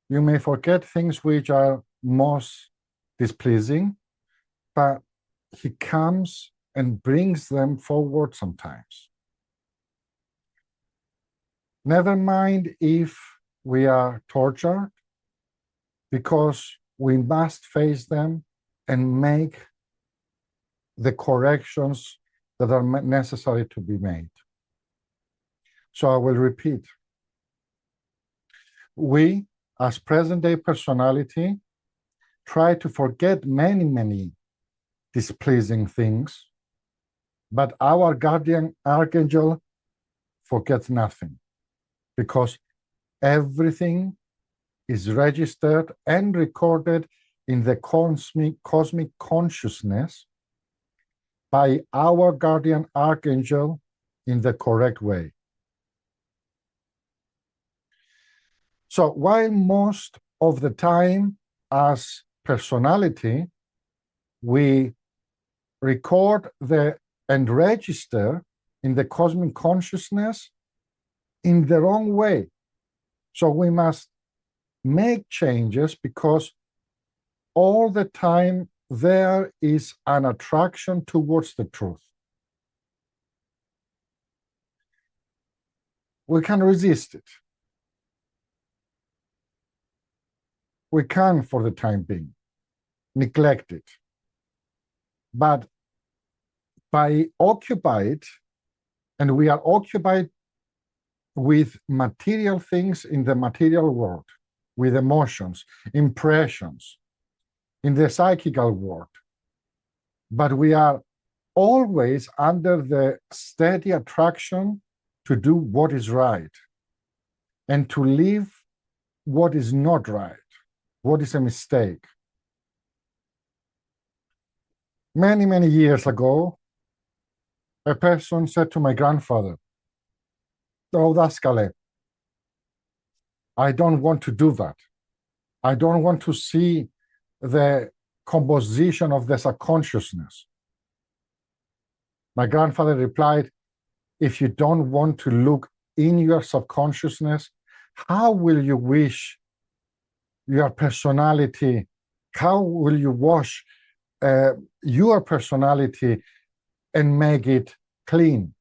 you may forget things which are most displeasing, but he comes and brings them forward sometimes. Never mind if we are tortured, because we must face them and make the corrections that are necessary to be made. So I will repeat. We, as present-day personality, try to forget many displeasing things, but our guardian archangel forgets nothing, because everything is registered and recorded in the cosmic consciousness by our guardian archangel in the correct way. So while most of the time as personality, we record and register in the cosmic consciousness in the wrong way. So we must make changes, because all the time there is an attraction towards the truth. We can resist it. We can, for the time being, neglect it. But by occupied, and we are occupied with material things in the material world, with emotions, impressions, in the psychical world, but we are always under the steady attraction to do what is right and to live what is not right, what is a mistake. Many years ago, a person said to my grandfather, "Oh, Daskale, I don't want to do that. I don't want to see the composition of the subconsciousness." My grandfather replied, "If you don't want to look in your subconsciousness, how will you wish your personality, how will you wash your personality and make it clean?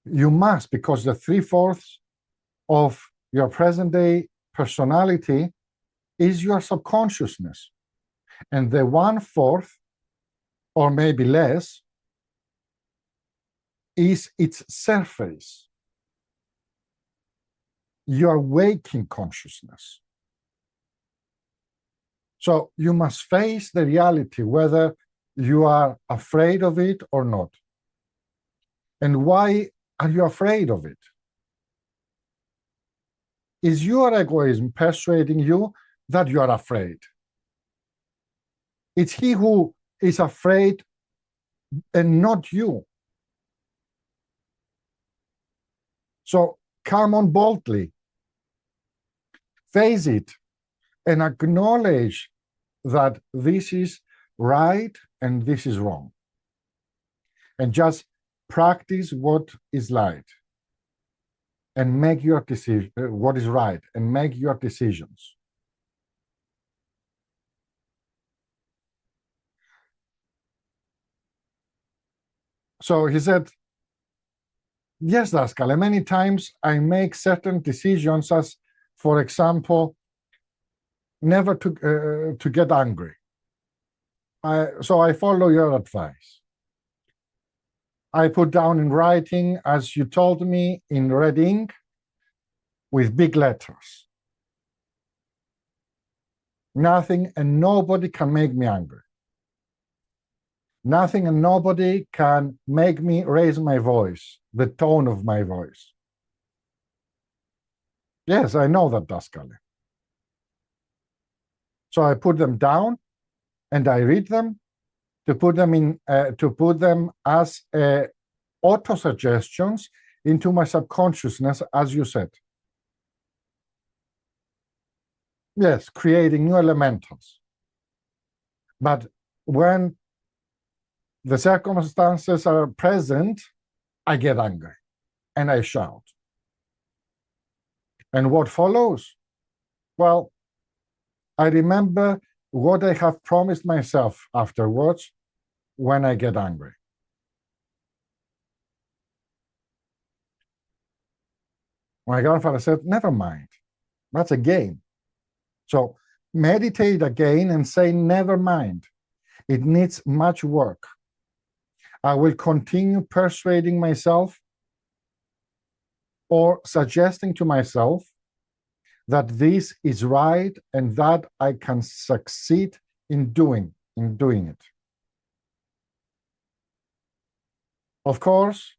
You must, because the 3/4 of your present day personality is your subconsciousness, and the 1/4, or maybe less, is its surface, your waking consciousness." So you must face the reality, whether you are afraid of it or not. And why are you afraid of it? Is your egoism persuading you that you are afraid? It's he who is afraid and not you. So come on boldly, face it, and acknowledge that this is right and this is wrong. And just practice what is right and make your decision, what is right, and make your decisions. So he said, yes, Daskal, many times I make certain decisions as, for example, never to get angry. So I follow your advice. I put down in writing, as you told me, in red ink with big letters. Nothing and nobody can make me angry. Nothing and nobody can make me raise my voice, the tone of my voice. Yes, I know that, Daskal. So I put them down and I read them to put them as auto suggestions into my subconsciousness, as you said. Yes, creating new elementals. But when the circumstances are present, I get angry and I shout. And what follows? Well, I remember what I have promised myself afterwards when I get angry. My grandfather said, never mind, that's a game. So meditate again and say, never mind. It needs much work. I will continue persuading myself or suggesting to myself that this is right and that I can succeed in doing it. Of course,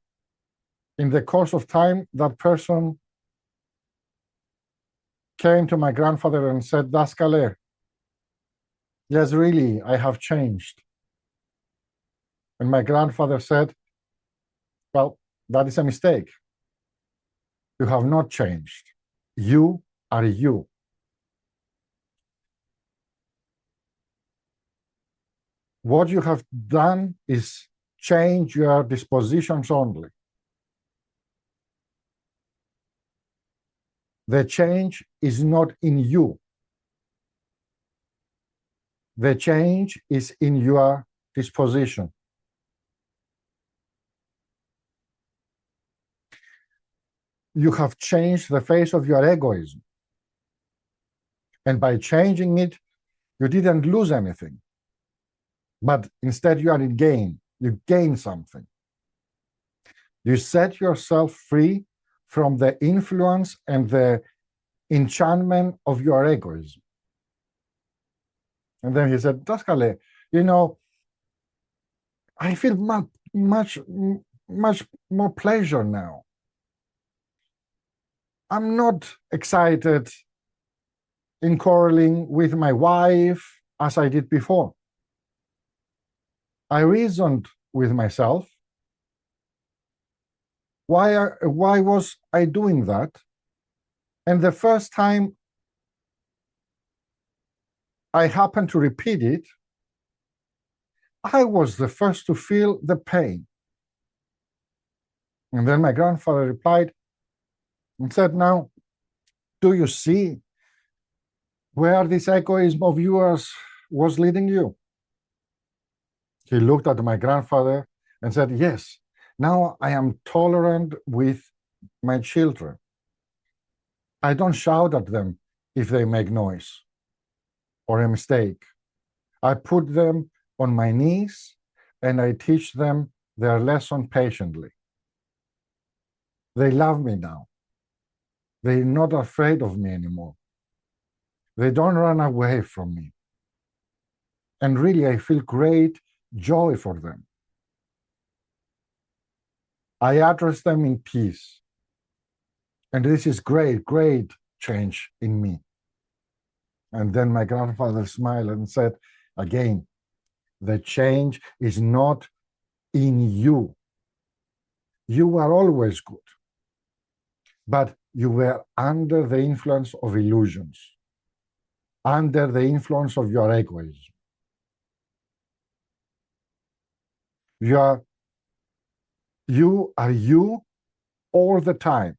in the course of time, that person came to my grandfather and said, Daskale, yes, really, I have changed. And my grandfather said, well, that is a mistake. You have not changed. You are you. What you have done is change your dispositions only. The change is not in you. The change is in your disposition. You have changed the face of your egoism. And by changing it, you didn't lose anything. But instead you are in gain. You gain something. You set yourself free from the influence and the enchantment of your egoism. And then he said, Daskale, you know, I feel much more pleasure now. I'm not excited in quarreling with my wife as I did before. I reasoned with myself. Why was I doing that? And the first time I happened to repeat it, I was the first to feel the pain. And then my grandfather replied and said, now, do you see where this egoism of yours was leading you? He looked at my grandfather and said, yes, now I am tolerant with my children. I don't shout at them if they make noise or a mistake. I put them on my knees and I teach them their lesson patiently. They love me now. They're not afraid of me anymore. They don't run away from me. And really, I feel great joy for them. I address them in peace. And this is great, great change in me. And then my grandfather smiled and said, again, the change is not in you. You are always good, but you were under the influence of illusions, under the influence of your egoism. You are you all the time.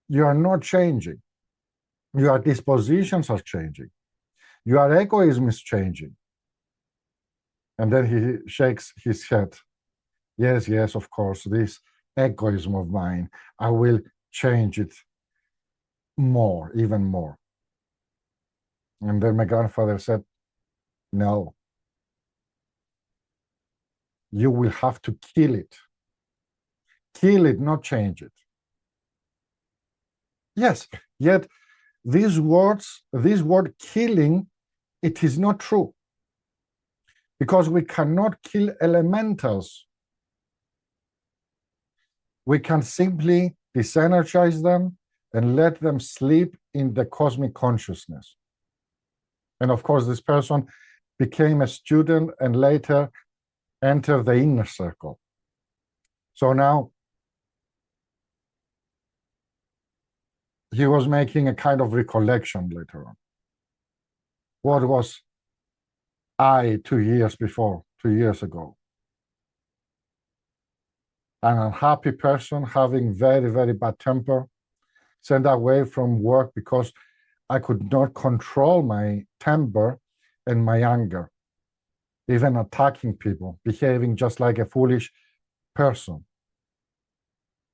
You are not changing. Your dispositions are changing. Your egoism is changing. And then he shakes his head. Yes, yes, of course, this egoism of mine, I will change it more, even more. And then my grandfather said, no, you will have to kill it. Kill it, not change it. Yes, yet this word killing, it is not true. Because we cannot kill elementals. We can simply disenergize them and let them sleep in the cosmic consciousness. And of course, this person became a student and later entered the inner circle. So now he was making a kind of recollection later on. What was I 2 years before, 2 years ago? An unhappy person having very, very bad temper, sent away from work because I could not control my temper and my anger, even attacking people, behaving just like a foolish person.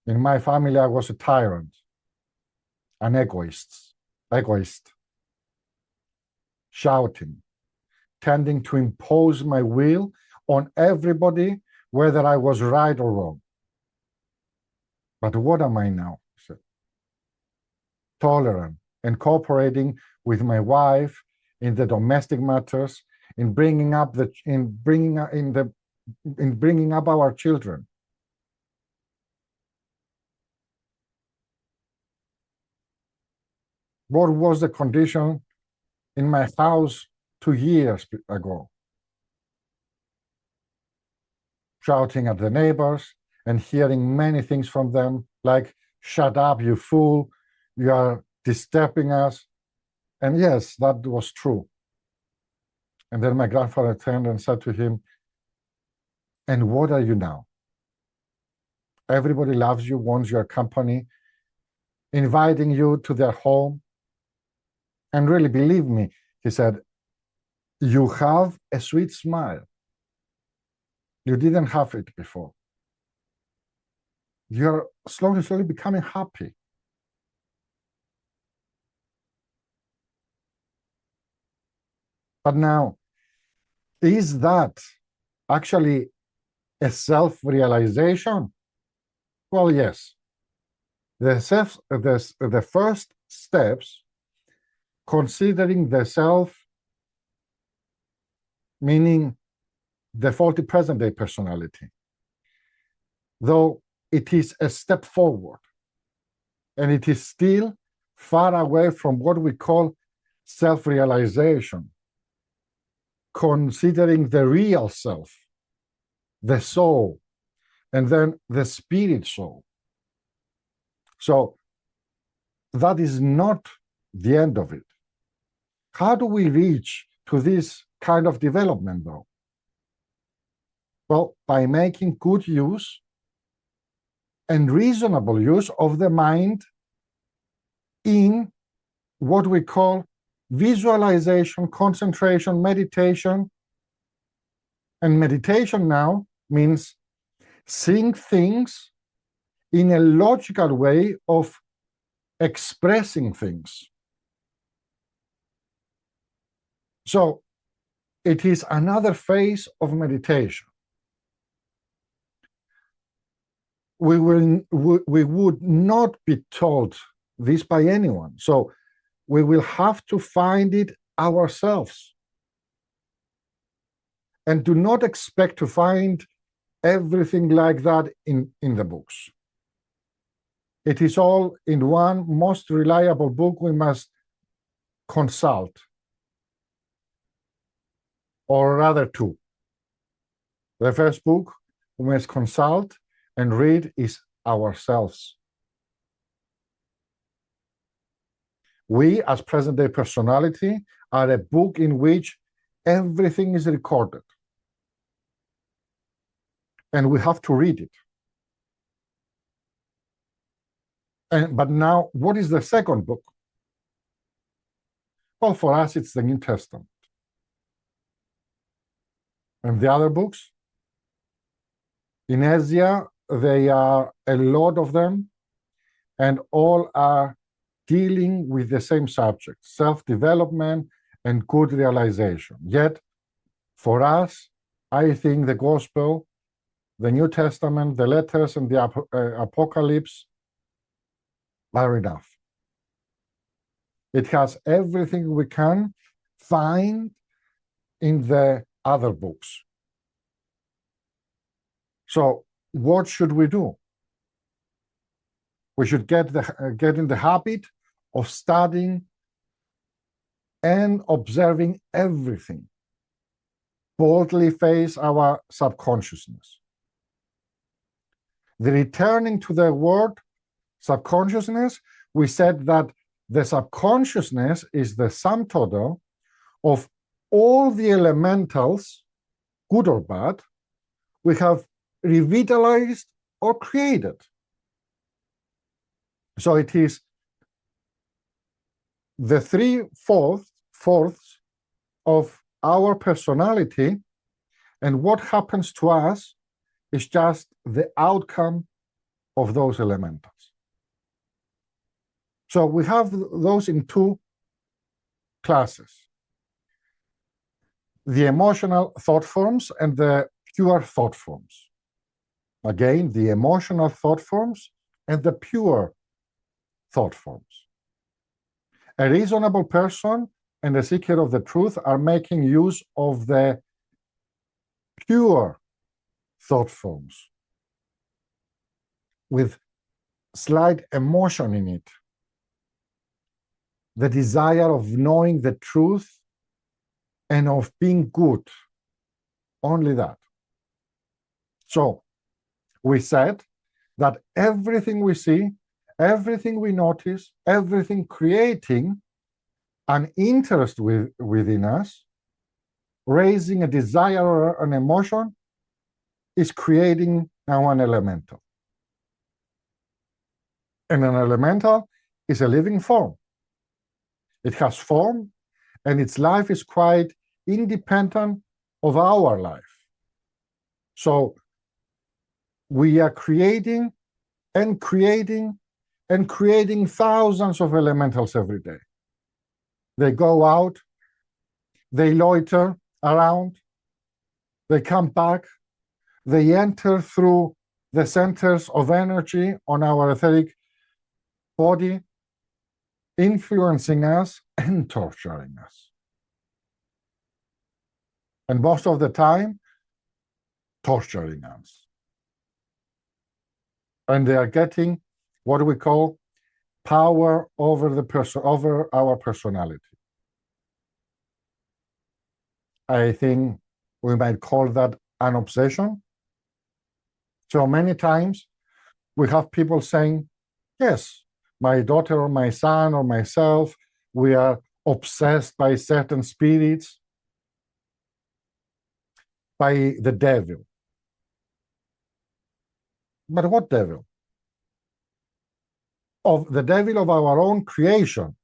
In my family, I was a tyrant, an egoist, shouting, tending to impose my will on everybody, whether I was right or wrong. But what am I now? Tolerant and cooperating with my wife in the domestic matters, in bringing up our children. What was the condition in my house 2 years ago? Shouting at the neighbors and hearing many things from them, like, shut up, you fool, you are disturbing us. And yes, that was true. And then my grandfather turned and said to him, and what are you now? Everybody loves you, wants your company, inviting you to their home. And really, believe me, he said, you have a sweet smile. You didn't have it before. You're slowly becoming happy. But now, is that actually a self-realization? Well, yes. The first steps, considering the self, meaning the faulty present-day personality, though it is a step forward, and it is still far away from what we call self-realization, considering the real self, the soul, and then the spirit soul. So that is not the end of it. How do we reach to this kind of development, though? Well, by making good use and reasonable use of the mind in what we call visualization, concentration, meditation. And meditation now means seeing things in a logical way of expressing things. So it is another phase of meditation. We would not be told this by anyone. So we will have to find it ourselves. and do not expect to find everything like that in the books. It is all in one most reliable book we must consult, or rather two. The first book we must consult and read is ourselves. We, as present-day personality, are a book in which everything is recorded. And we have to read it. But now, what is the second book? Well, for us, it's the New Testament. And the other books? In Asia, there are a lot of them, and all are dealing with the same subject, self-development and good realization. Yet, for us, I think the Gospel, the New Testament, the letters, and the Apocalypse are enough. It has everything we can find in the other books. So what should we do? We should get in the habit of studying and observing everything. Boldly face our subconsciousness. The returning to the word subconsciousness, we said that the subconsciousness is the sum total of all the elementals, good or bad, we have revitalized or created. So it is the 3/4 of our personality, and what happens to us is just the outcome of those elementals. So we have those in two classes: the emotional thought forms and the pure thought forms. Again, the emotional thought forms and the pure thought forms. A reasonable person and a seeker of the truth are making use of the pure thought forms with slight emotion in it. The desire of knowing the truth and of being good. Only that. So we said that everything we see, everything we notice, everything creating an interest within us, raising a desire or an emotion, is creating now an elemental. And an elemental is a living form. It has form, and its life is quite independent of our life. So we are creating and creating and creating thousands of elementals every day. They go out, they loiter around, they come back, they enter through the centers of energy on our etheric body, influencing us and torturing us. And most of the time, torturing us. And they are getting what we call power over over our personality. I think we might call that an obsession. So many times we have people saying, yes, my daughter or my son or myself, we are obsessed by certain spirits, by the devil. But what devil? Of the devil of our own creation.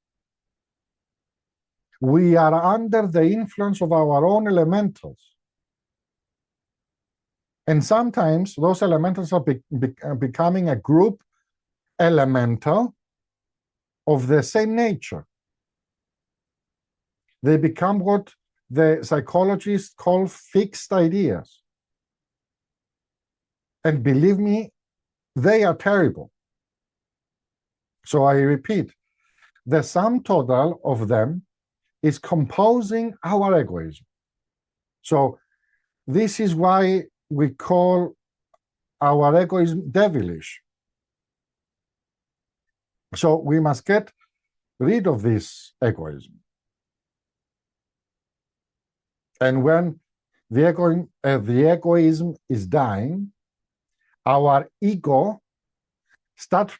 We are under the influence of our own elementals. And sometimes those elementals are becoming a group elemental of the same nature. They become what the psychologists call fixed ideas. And believe me, they are terrible. So I repeat, the sum total of them is composing our egoism. So This is why we call our egoism devilish. So we must get rid of this egoism. And when the egoism is dying, our ego starts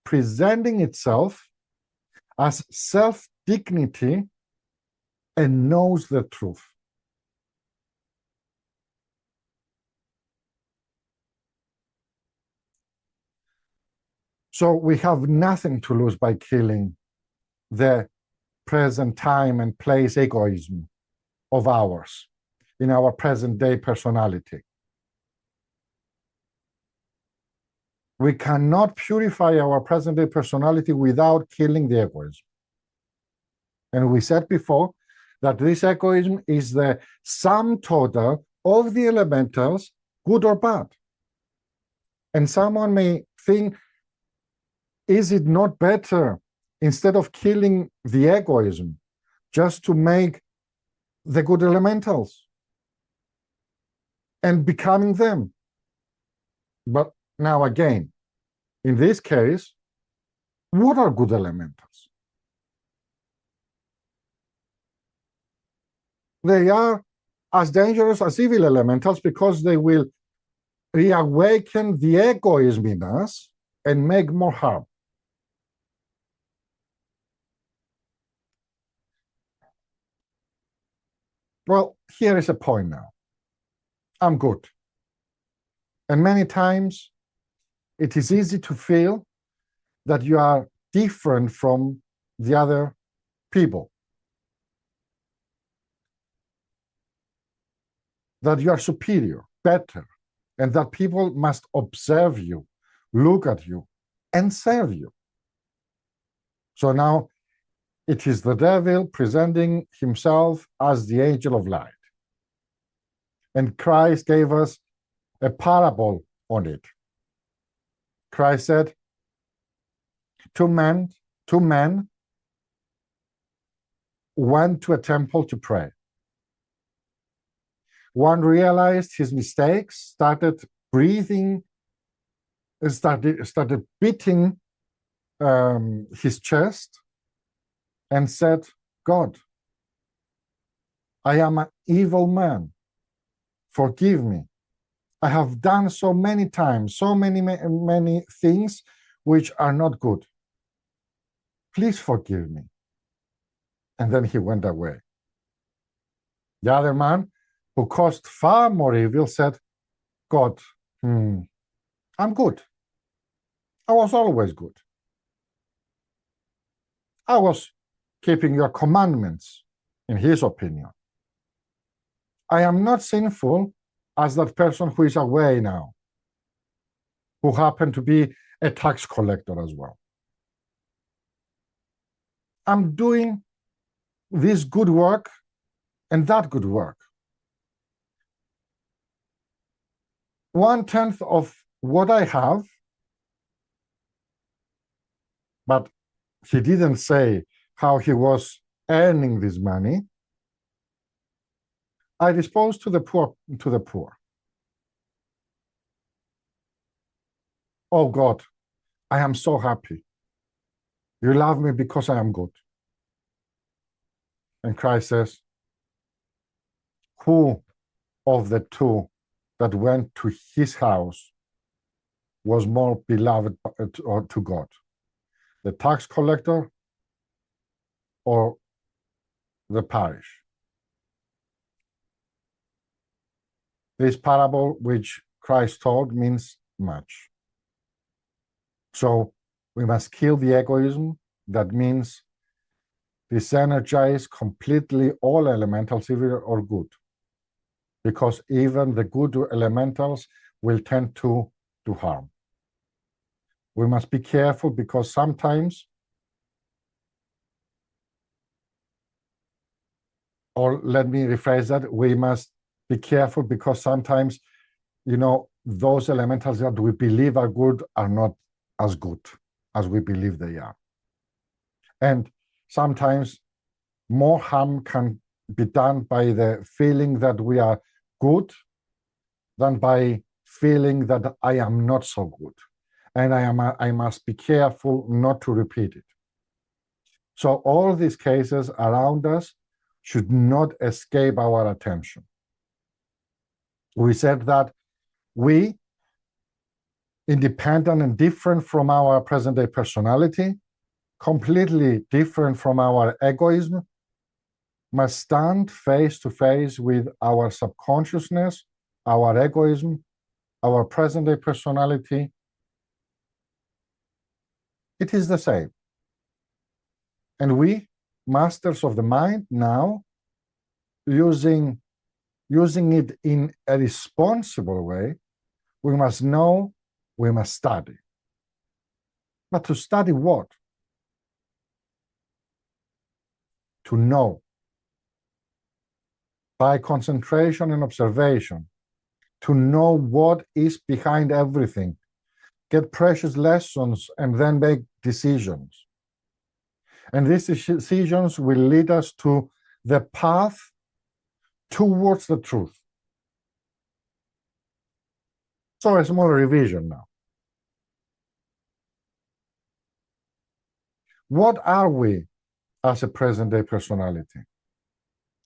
presenting itself as self-dignity and knows the truth. So we have nothing to lose by killing the present time and place egoism of ours in our present day personality. We cannot purify our present day personality without killing the egoism. And we said before that this egoism is the sum total of the elementals, good or bad. And someone may think, is it not better, instead of killing the egoism, just to make the good elementals and becoming them? But now again, in this case, what are good elementals? They are as dangerous as evil elementals because they will reawaken the egoism in us and make more harm. Well, here is a point now. I'm good. And many times it is easy to feel that you are different from the other people, that you are superior, better, and that people must observe you, look at you, and serve you. So now it is the devil presenting himself as the angel of light. And Christ gave us a parable on it. Christ said, two men went to a temple to pray. One realized his mistakes, started breathing, started beating his chest, and said, God, I am an evil man. Forgive me. I have done so many times, so many things which are not good. Please forgive me. And then he went away. The other man, who caused far more evil, said, God, I'm good. I was always good. I was keeping your commandments, in his opinion. I am not sinful as that person who is away now, who happened to be a tax collector as well. I'm doing this good work and that good work. 1/10 of what I have, but he didn't say how he was earning this money, I dispose to the poor. Oh God, I am so happy. You love me because I am good. And Christ says, who of the two that went to his house was more beloved to God? The tax collector or the parish? This parable which Christ told means much. So we must kill the egoism. That means disenergize completely all elementals, evil or good, because even the good elementals will tend to harm. We must be careful because sometimes, or let me rephrase that, we must be careful because sometimes, those elementals that we believe are good are not as good as we believe they are. And sometimes more harm can be done by the feeling that we are good than by feeling that I am not so good. And I must be careful not to repeat it. So all these cases around us should not escape our attention. We said that we, independent and different from our present-day personality, completely different from our egoism, must stand face to face with our subconsciousness, our egoism, our present-day personality. It is the same. And we, masters of the mind, now, using it in a responsible way, we must know, we must study. But to study what? To know. By concentration and observation, to know what is behind everything, get precious lessons, and then make decisions. And these decisions will lead us to the path towards the truth. So a small revision now. What are we as a present-day personality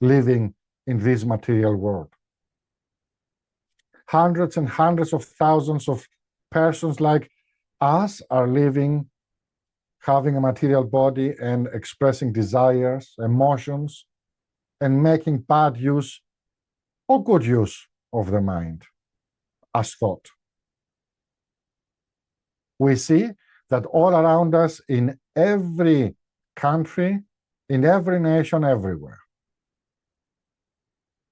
living in this material world? Hundreds and hundreds of thousands of persons like us are living, having a material body and expressing desires, emotions, and making bad use or good use of the mind as thought. We see that all around us, in every country, in every nation, everywhere.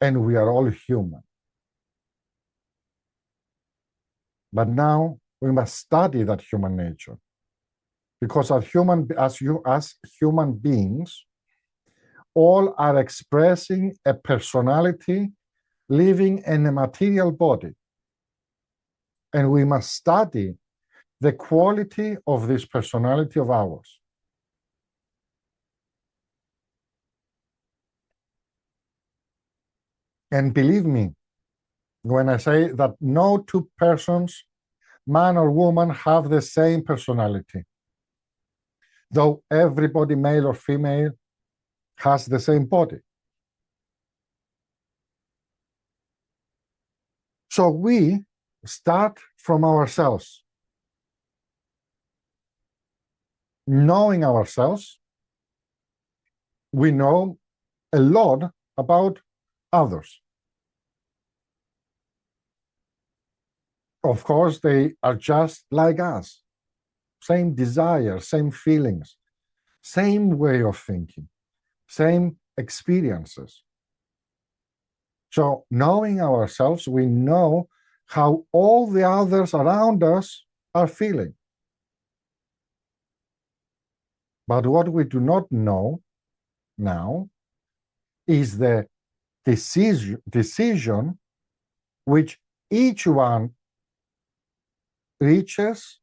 And we are all human. But now we must study that human nature, because as human beings, all are expressing a personality living in a material body. And we must study the quality of this personality of ours. And believe me, when I say that no two persons, man or woman, have the same personality, though everybody, male or female, has the same body. So we start from ourselves. Knowing ourselves, we know a lot about others. Of course, they are just like us. Same desires, same feelings, same way of thinking, same experiences. So knowing ourselves, we know how all the others around us are feeling. But what we do not know now is the decision which each one reaches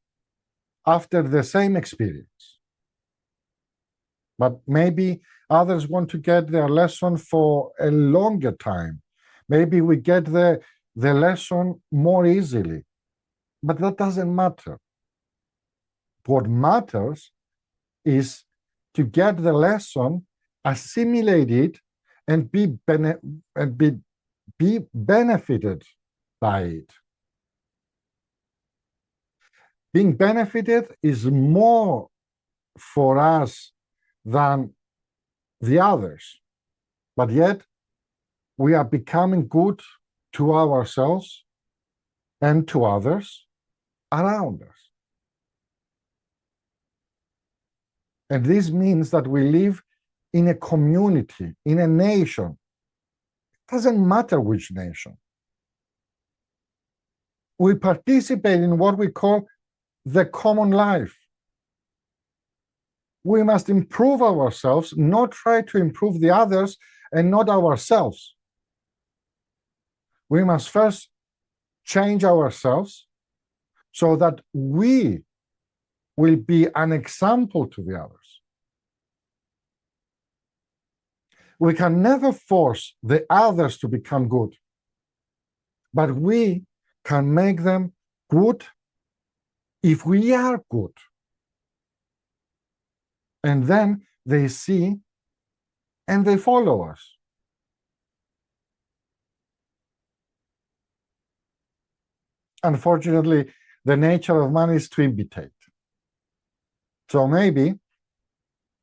after the same experience. But maybe others want to get their lesson for a longer time. Maybe we get the lesson more easily. But that doesn't matter. What matters is to get the lesson, assimilate it, and be benefited by it. Being benefited is more for us than the others, but yet we are becoming good to ourselves and to others around us. And this means that we live in a community, in a nation. It doesn't matter which nation. We participate in what we call the common life. We must improve ourselves, not try to improve the others and not ourselves. We must first change ourselves so that we will be an example to the others. We can never force the others to become good, but we can make them good if we are good. And then they see and they follow us. Unfortunately, the nature of man is to imitate. So maybe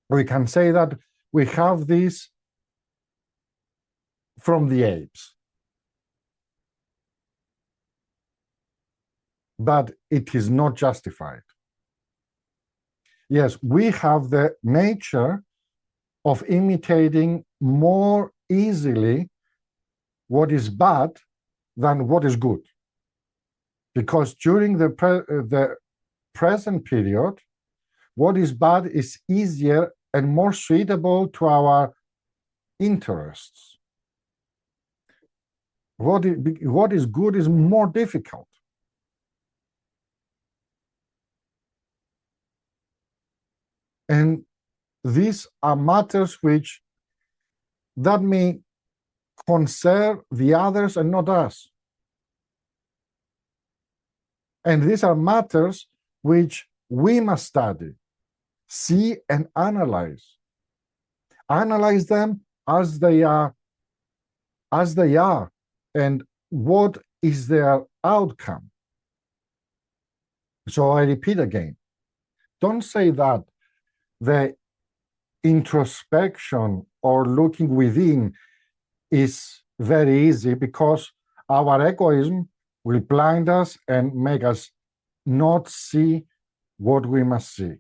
we can say that we have this from the apes. But it is not justified. Yes, we have the nature of imitating more easily what is bad than what is good. Because during the present period, what is bad is easier and more suitable to our interests. What is good is more difficult. And these are matters that may concern the others and not us. And these are matters which we must study, see and analyze. Analyze them as they are, and what is their outcome. So I repeat again, don't say that the introspection or looking within is very easy, because our egoism will blind us and make us not see what we must see.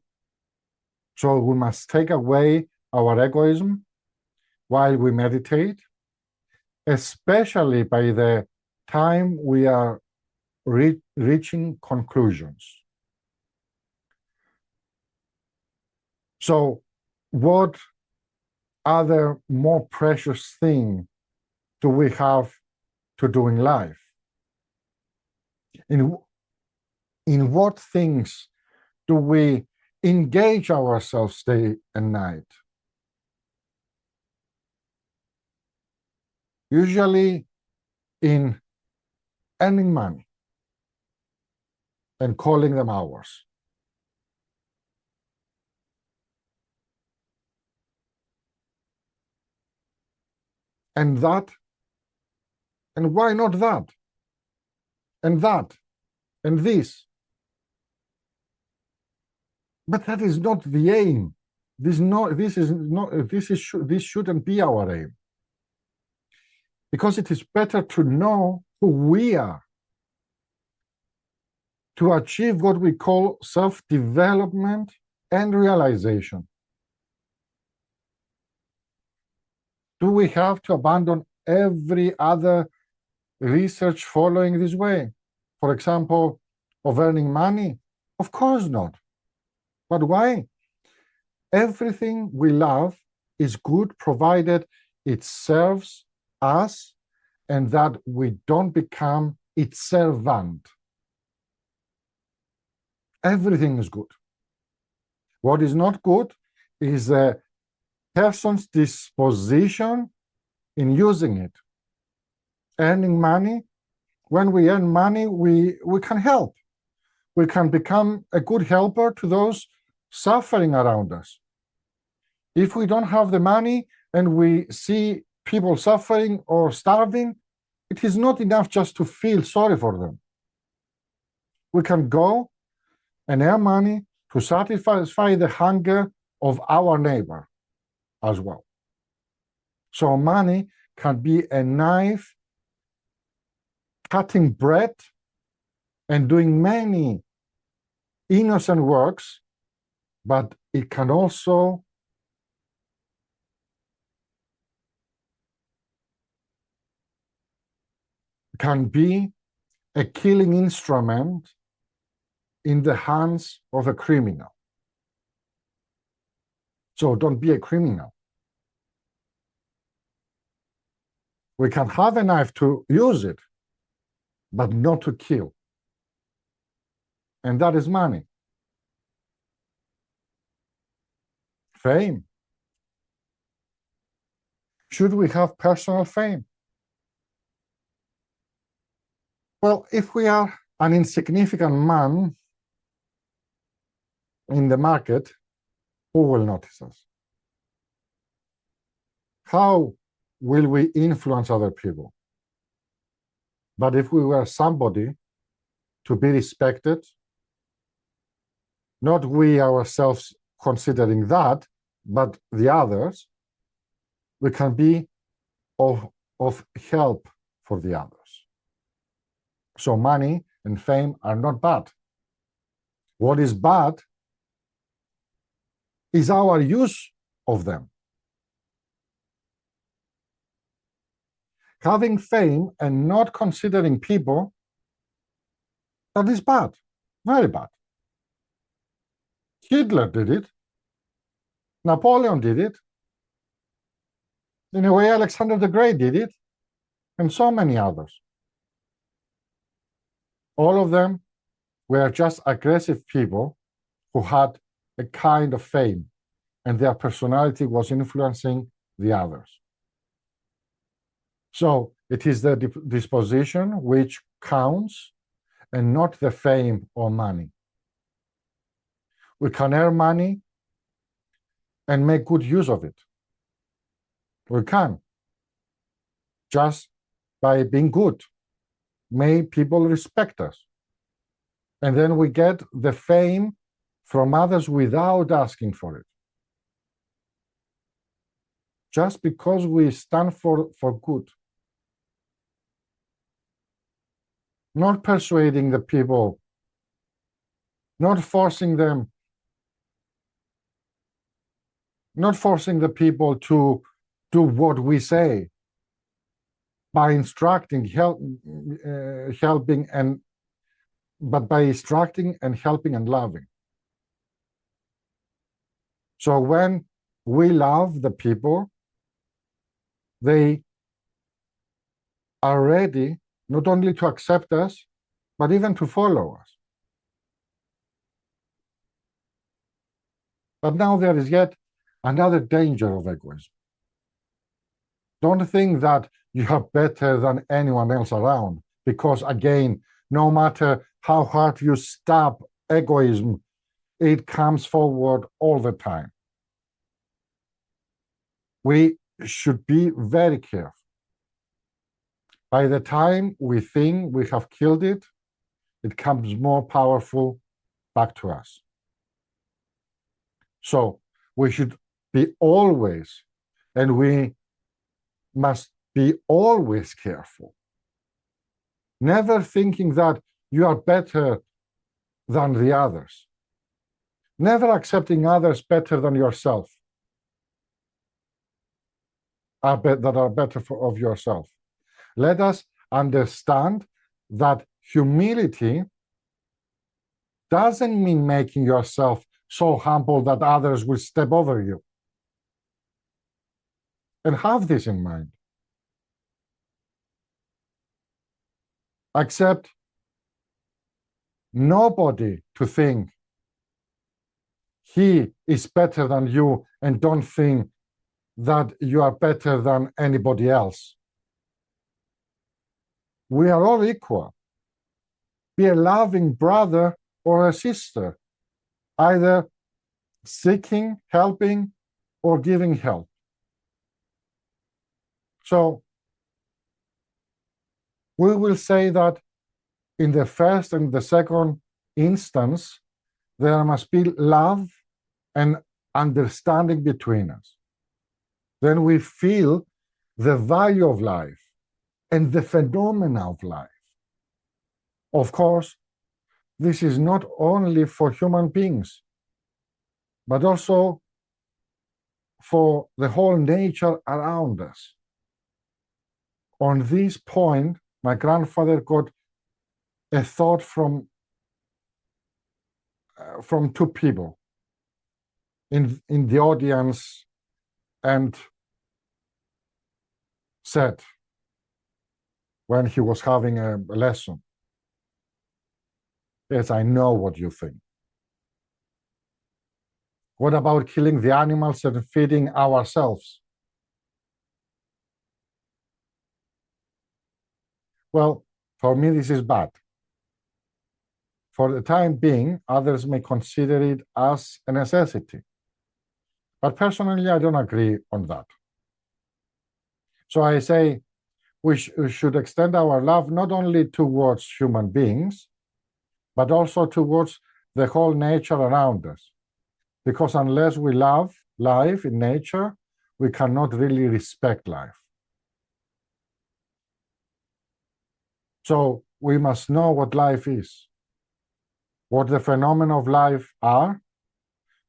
So we must take away our egoism while we meditate, especially by the time we are reaching conclusions. So what other more precious thing do we have to do in life? In what things do we engage ourselves day and night? Usually in earning money and calling them ours. And that, and why not that? And that, and this. But that is not the aim. This shouldn't be our aim. Because it is better to know who we are, to achieve what we call self-development and realization. Do we have to abandon every other research following this way? For example, of earning money? Of course not. But why? Everything we love is good provided it serves us and that we don't become its servant. Everything is good. What is not good is a person's disposition in using it. Earning money, when we earn money, we can help. We can become a good helper to those suffering around us. If we don't have the money and we see people suffering or starving, it is not enough just to feel sorry for them. We can go and earn money to satisfy the hunger of our neighbor as well. So money can be a knife cutting bread and doing many innocent works, but it can also be a killing instrument in the hands of a criminal. So don't be a criminal. We can have a knife to use it, but not to kill. And that is money. Fame. Should we have personal fame? Well, if we are an insignificant man in the market, who will notice us? How will we influence other people? But if we were somebody to be respected, not we ourselves considering that, but the others, we can be of help for the others. So money and fame are not bad. What is bad is our use of them. Having fame and not considering people, that is bad, very bad. Hitler did it. Napoleon did it. In a way, Alexander the Great did it, and so many others. All of them were just aggressive people who had a kind of fame, and their personality was influencing the others. So it is the disposition which counts, and not the fame or money. We can earn money and make good use of it. We can, just by being good. May people respect us. And then we get the fame from others without asking for it. Just because we stand for good. Not persuading the people, not forcing them, not forcing the people to do what we say, by instructing, helping, but by instructing and helping and loving. So when we love the people, they are ready not only to accept us, but even to follow us. But now there is yet another danger of egoism. Don't think that you are better than anyone else around, because again, no matter how hard you stop egoism, it comes forward all the time. We should be very careful. By the time we think we have killed it, it comes more powerful back to us. So we should be always, and we must be always careful. Never thinking that you are better than the others. Never accepting others better than yourself, that are better of yourself. Let us understand that humility doesn't mean making yourself so humble that others will step over you. And have this in mind. Accept nobody to think he is better than you, and don't think that you are better than anybody else. We are all equal. Be a loving brother or a sister, either seeking, helping, or giving help. So we will say that in the first and the second instance, there must be love and understanding between us. Then we feel the value of life and the phenomena of life. Of course, this is not only for human beings, but also for the whole nature around us. On this point, my grandfather got a thought from two people in the audience, and said, when he was having a lesson, yes, I know what you think. What about killing the animals and feeding ourselves? Well, for me, this is bad. For the time being, others may consider it as a necessity. But personally, I don't agree on that. So I say we should extend our love not only towards human beings, but also towards the whole nature around us. Because unless we love life in nature, we cannot really respect life. So we must know what life is, what the phenomena of life are,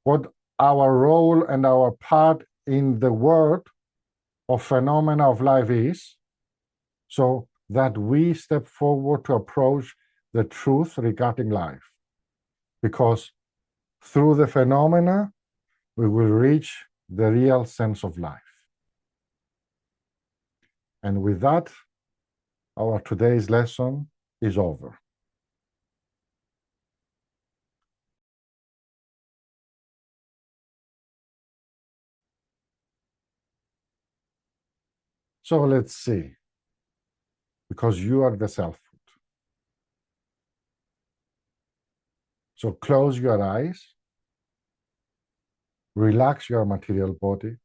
what our role and our part in the world of phenomena of life is, so that we step forward to approach the truth regarding life. Because through the phenomena, we will reach the real sense of life. And with that, our today's lesson is over. So let's see, because you are the selfhood. So close your eyes, relax your material body,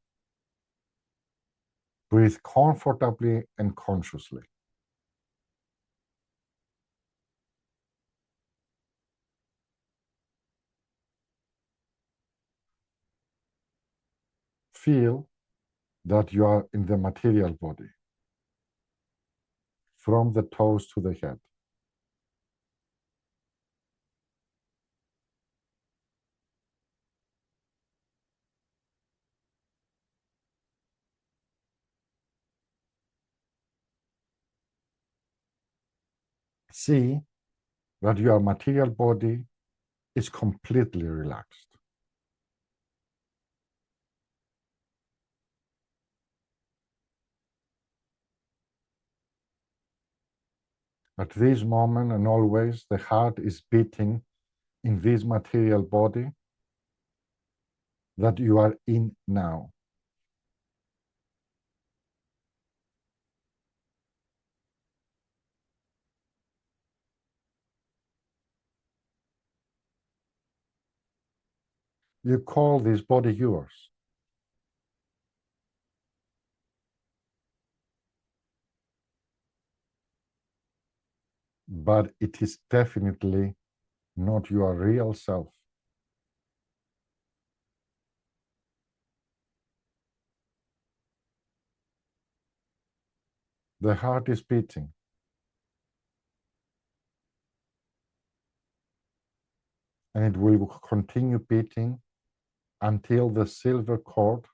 breathe comfortably and consciously. Feel that you are in the material body, from the toes to the head. See that your material body is completely relaxed. At this moment and always, the heart is beating in this material body that you are in now. You call this body yours. But it is definitely not your real self. The heart is beating. And it will continue beating until the silver cord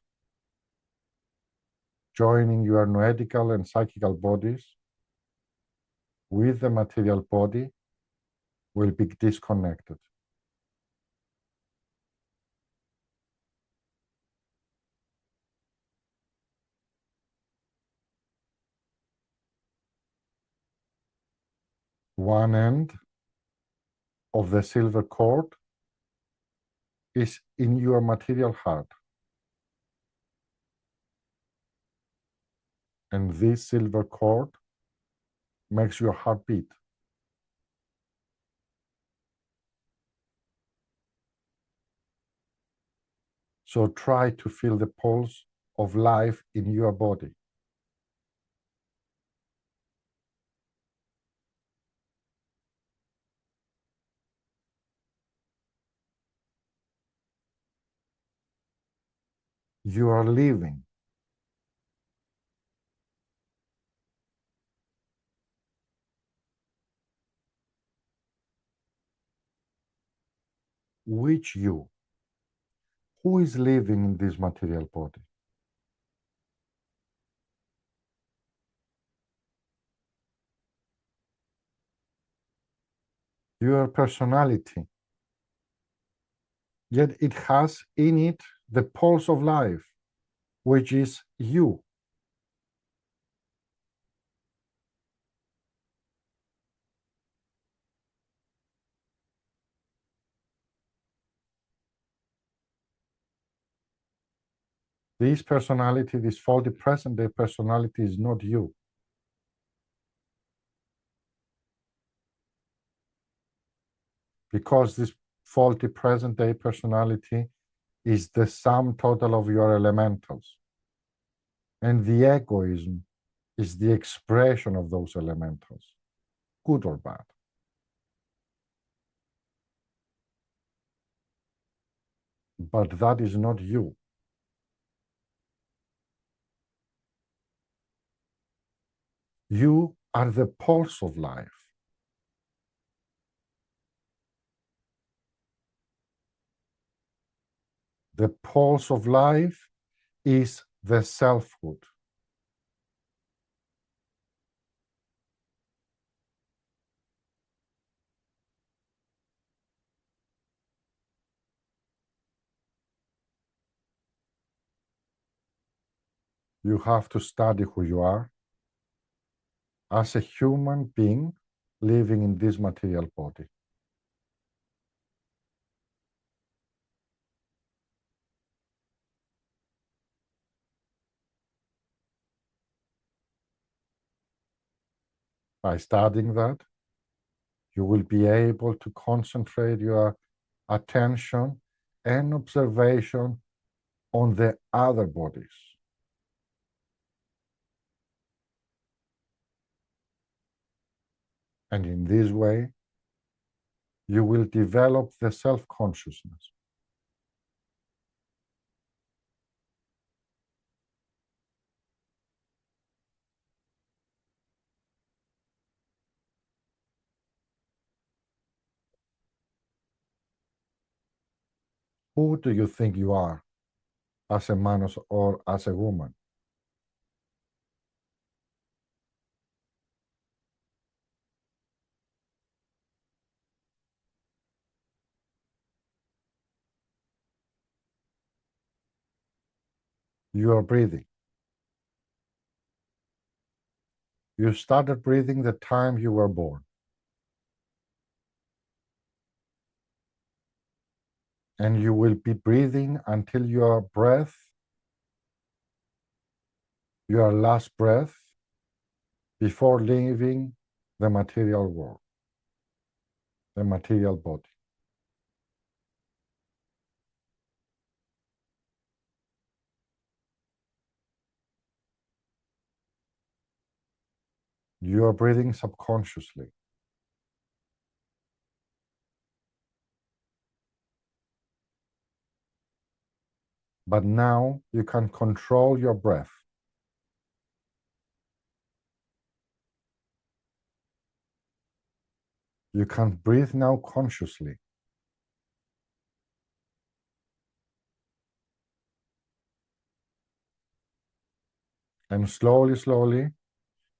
joining your noetical and psychical bodies with the material body will be disconnected. One end of the silver cord is in your material heart. And this silver cord makes your heart beat. So try to feel the pulse of life in your body. You are living. Which you? Who is living in this material body? Your personality. Yet it has in it the pulse of life, which is you. This personality, this faulty present day personality, is not you. because this faulty present-day personality is the sum total of your elementals. And the egoism is the expression of those elementals, good or bad. But that is not you. You are the pulse of life. The pulse of life is the selfhood. You have to study who you are as a human being living in this material body. By studying that, you will be able to concentrate your attention and observation on the other bodies. And in this way, you will develop the self-consciousness. Who do you think you are as a man or as a woman? You are breathing. You started breathing the time you were born. And you will be breathing until your breath, your last breath, before leaving the material world, the material body. You are breathing subconsciously. But now you can control your breath. You can breathe now consciously. And slowly, slowly,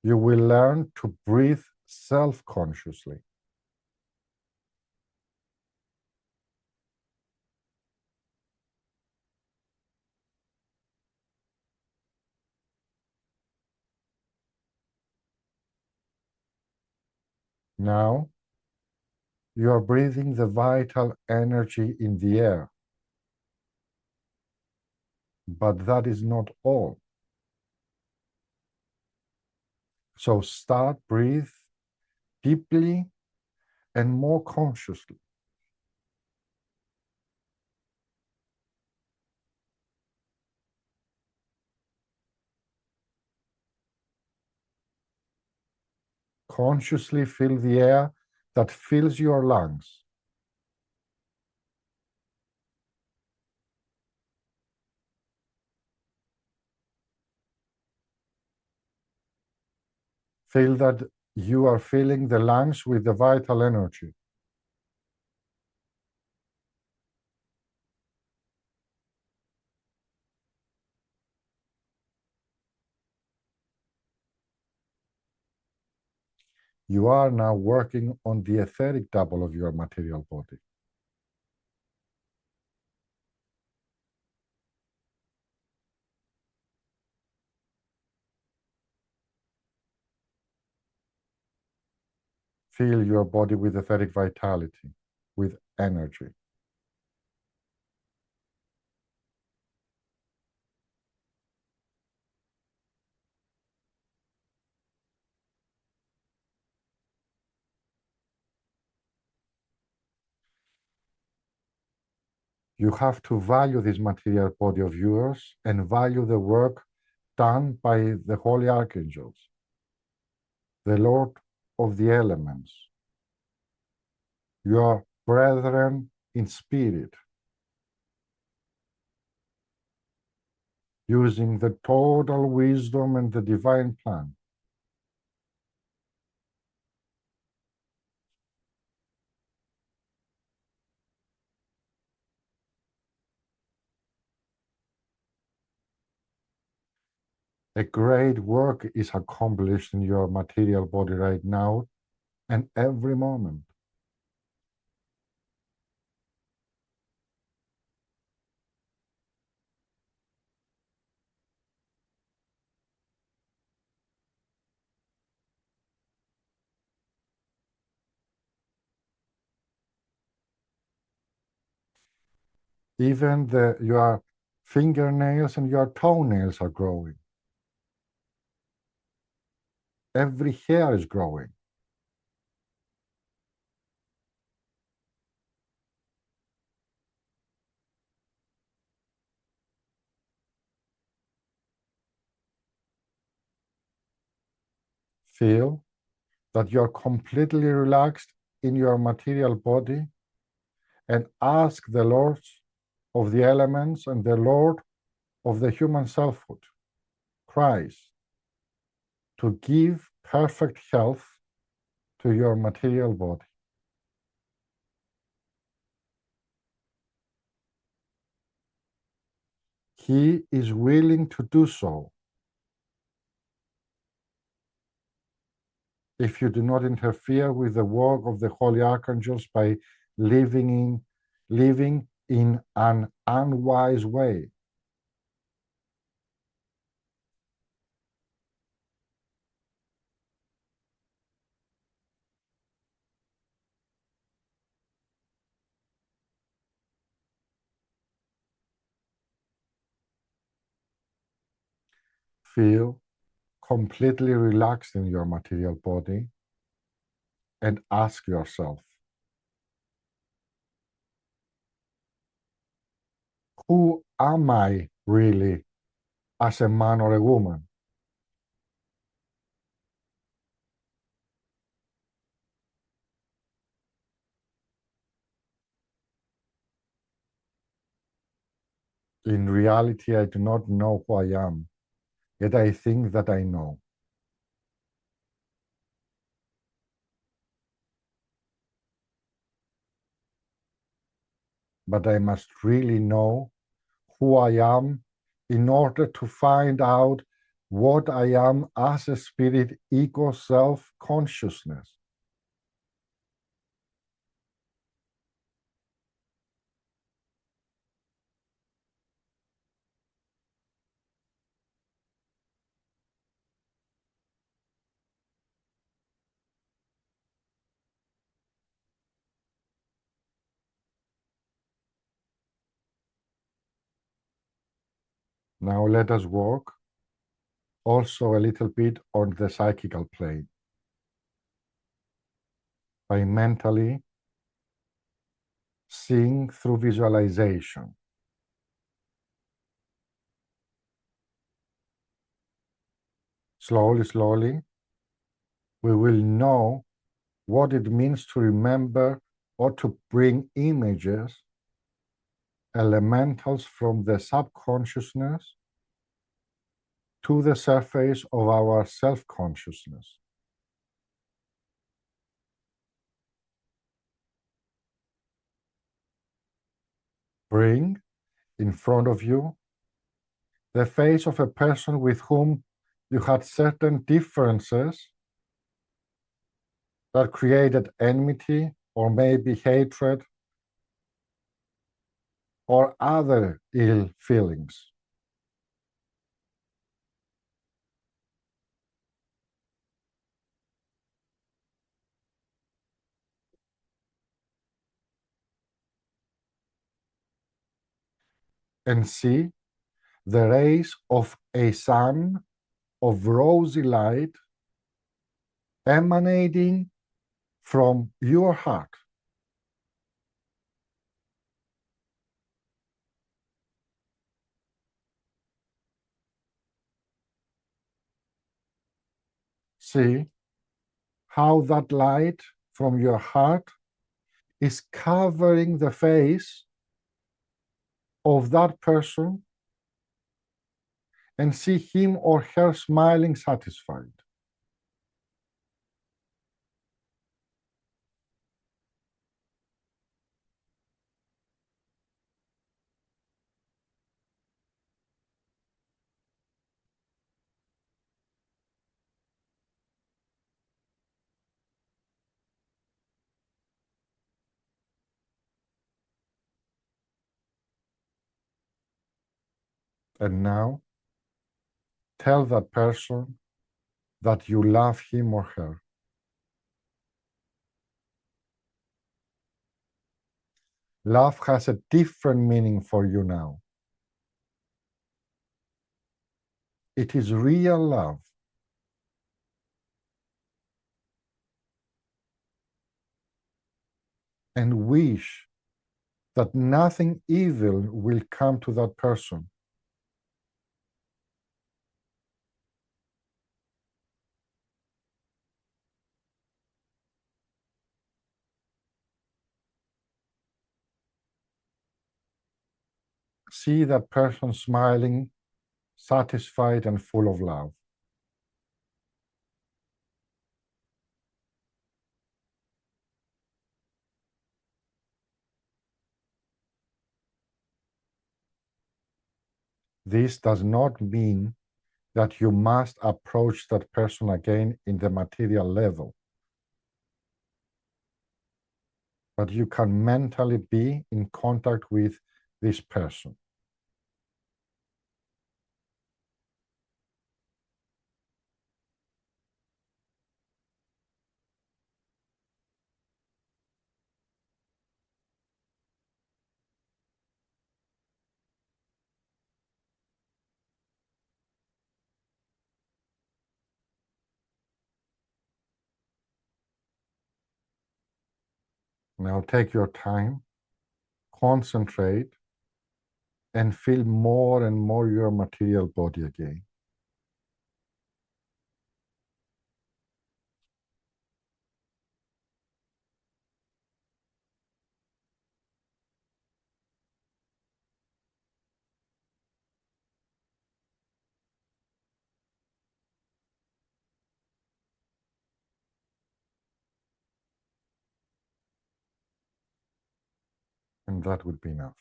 you will learn to breathe self-consciously. Now, you are breathing the vital energy in the air. But that is not all. So start breathe deeply and more consciously. Consciously feel the air that fills your lungs. Feel that you are filling the lungs with the vital energy. You are now working on the etheric double of your material body. Fill your body with etheric vitality, with energy. You have to value this material body of yours and value the work done by the holy archangels, the Lord of the elements, your brethren in spirit, using the total wisdom and the divine plan. A great work is accomplished in your material body right now and every moment. Even your fingernails and your toenails are growing. Every hair is growing. Feel that you're completely relaxed in your material body and ask the Lord of the elements and the Lord of the human selfhood, Christ, to give perfect health to your material body. He is willing to do so if you do not interfere with the work of the holy archangels by living in an unwise way. Feel completely relaxed in your material body and ask yourself, who am I really as a man or a woman? In reality, I do not know who I am, yet I think that I know. But I must really know who I am in order to find out what I am as a spirit, ego, self consciousness. Now let us walk also a little bit on the psychical plane by mentally seeing through visualization. Slowly, slowly, we will know what it means to remember or to bring images, elementals from the subconsciousness to the surface of our self-consciousness. Bring in front of you the face of a person with whom you had certain differences that created enmity or maybe hatred or other ill feelings. And see the rays of a sun of rosy light emanating from your heart. see how that light from your heart is covering the face of that person, and see him or her smiling satisfied. And now tell that person that you love him or her. Love has a different meaning for you now. It is real love. And wish that nothing evil will come to that person. See that person smiling, satisfied, and full of love. This does not mean that you must approach that person again in the material level, but you can mentally be in contact with this person. Now take your time, concentrate, and feel more and more your material body again. And that would be enough.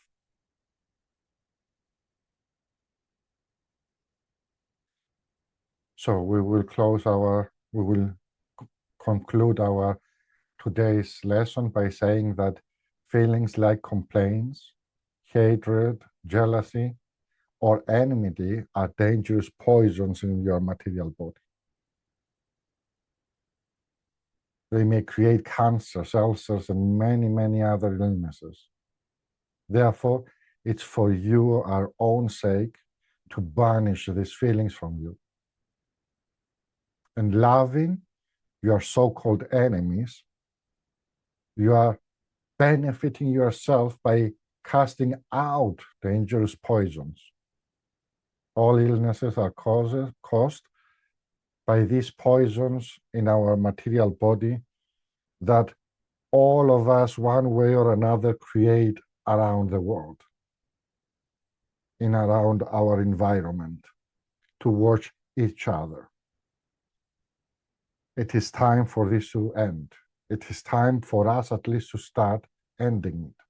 So we will conclude our today's lesson by saying that feelings like complaints, hatred, jealousy, or enmity are dangerous poisons in your material body. They may create cancers, ulcers, and many, many other illnesses. Therefore, it's for your own sake to banish these feelings from you. And loving your so-called enemies, you are benefiting yourself by casting out dangerous poisons. All illnesses are caused by these poisons in our material body that all of us, one way or another, create around the world, in around our environment, towards each other. It is time for this to end. It is time for us at least to start ending it.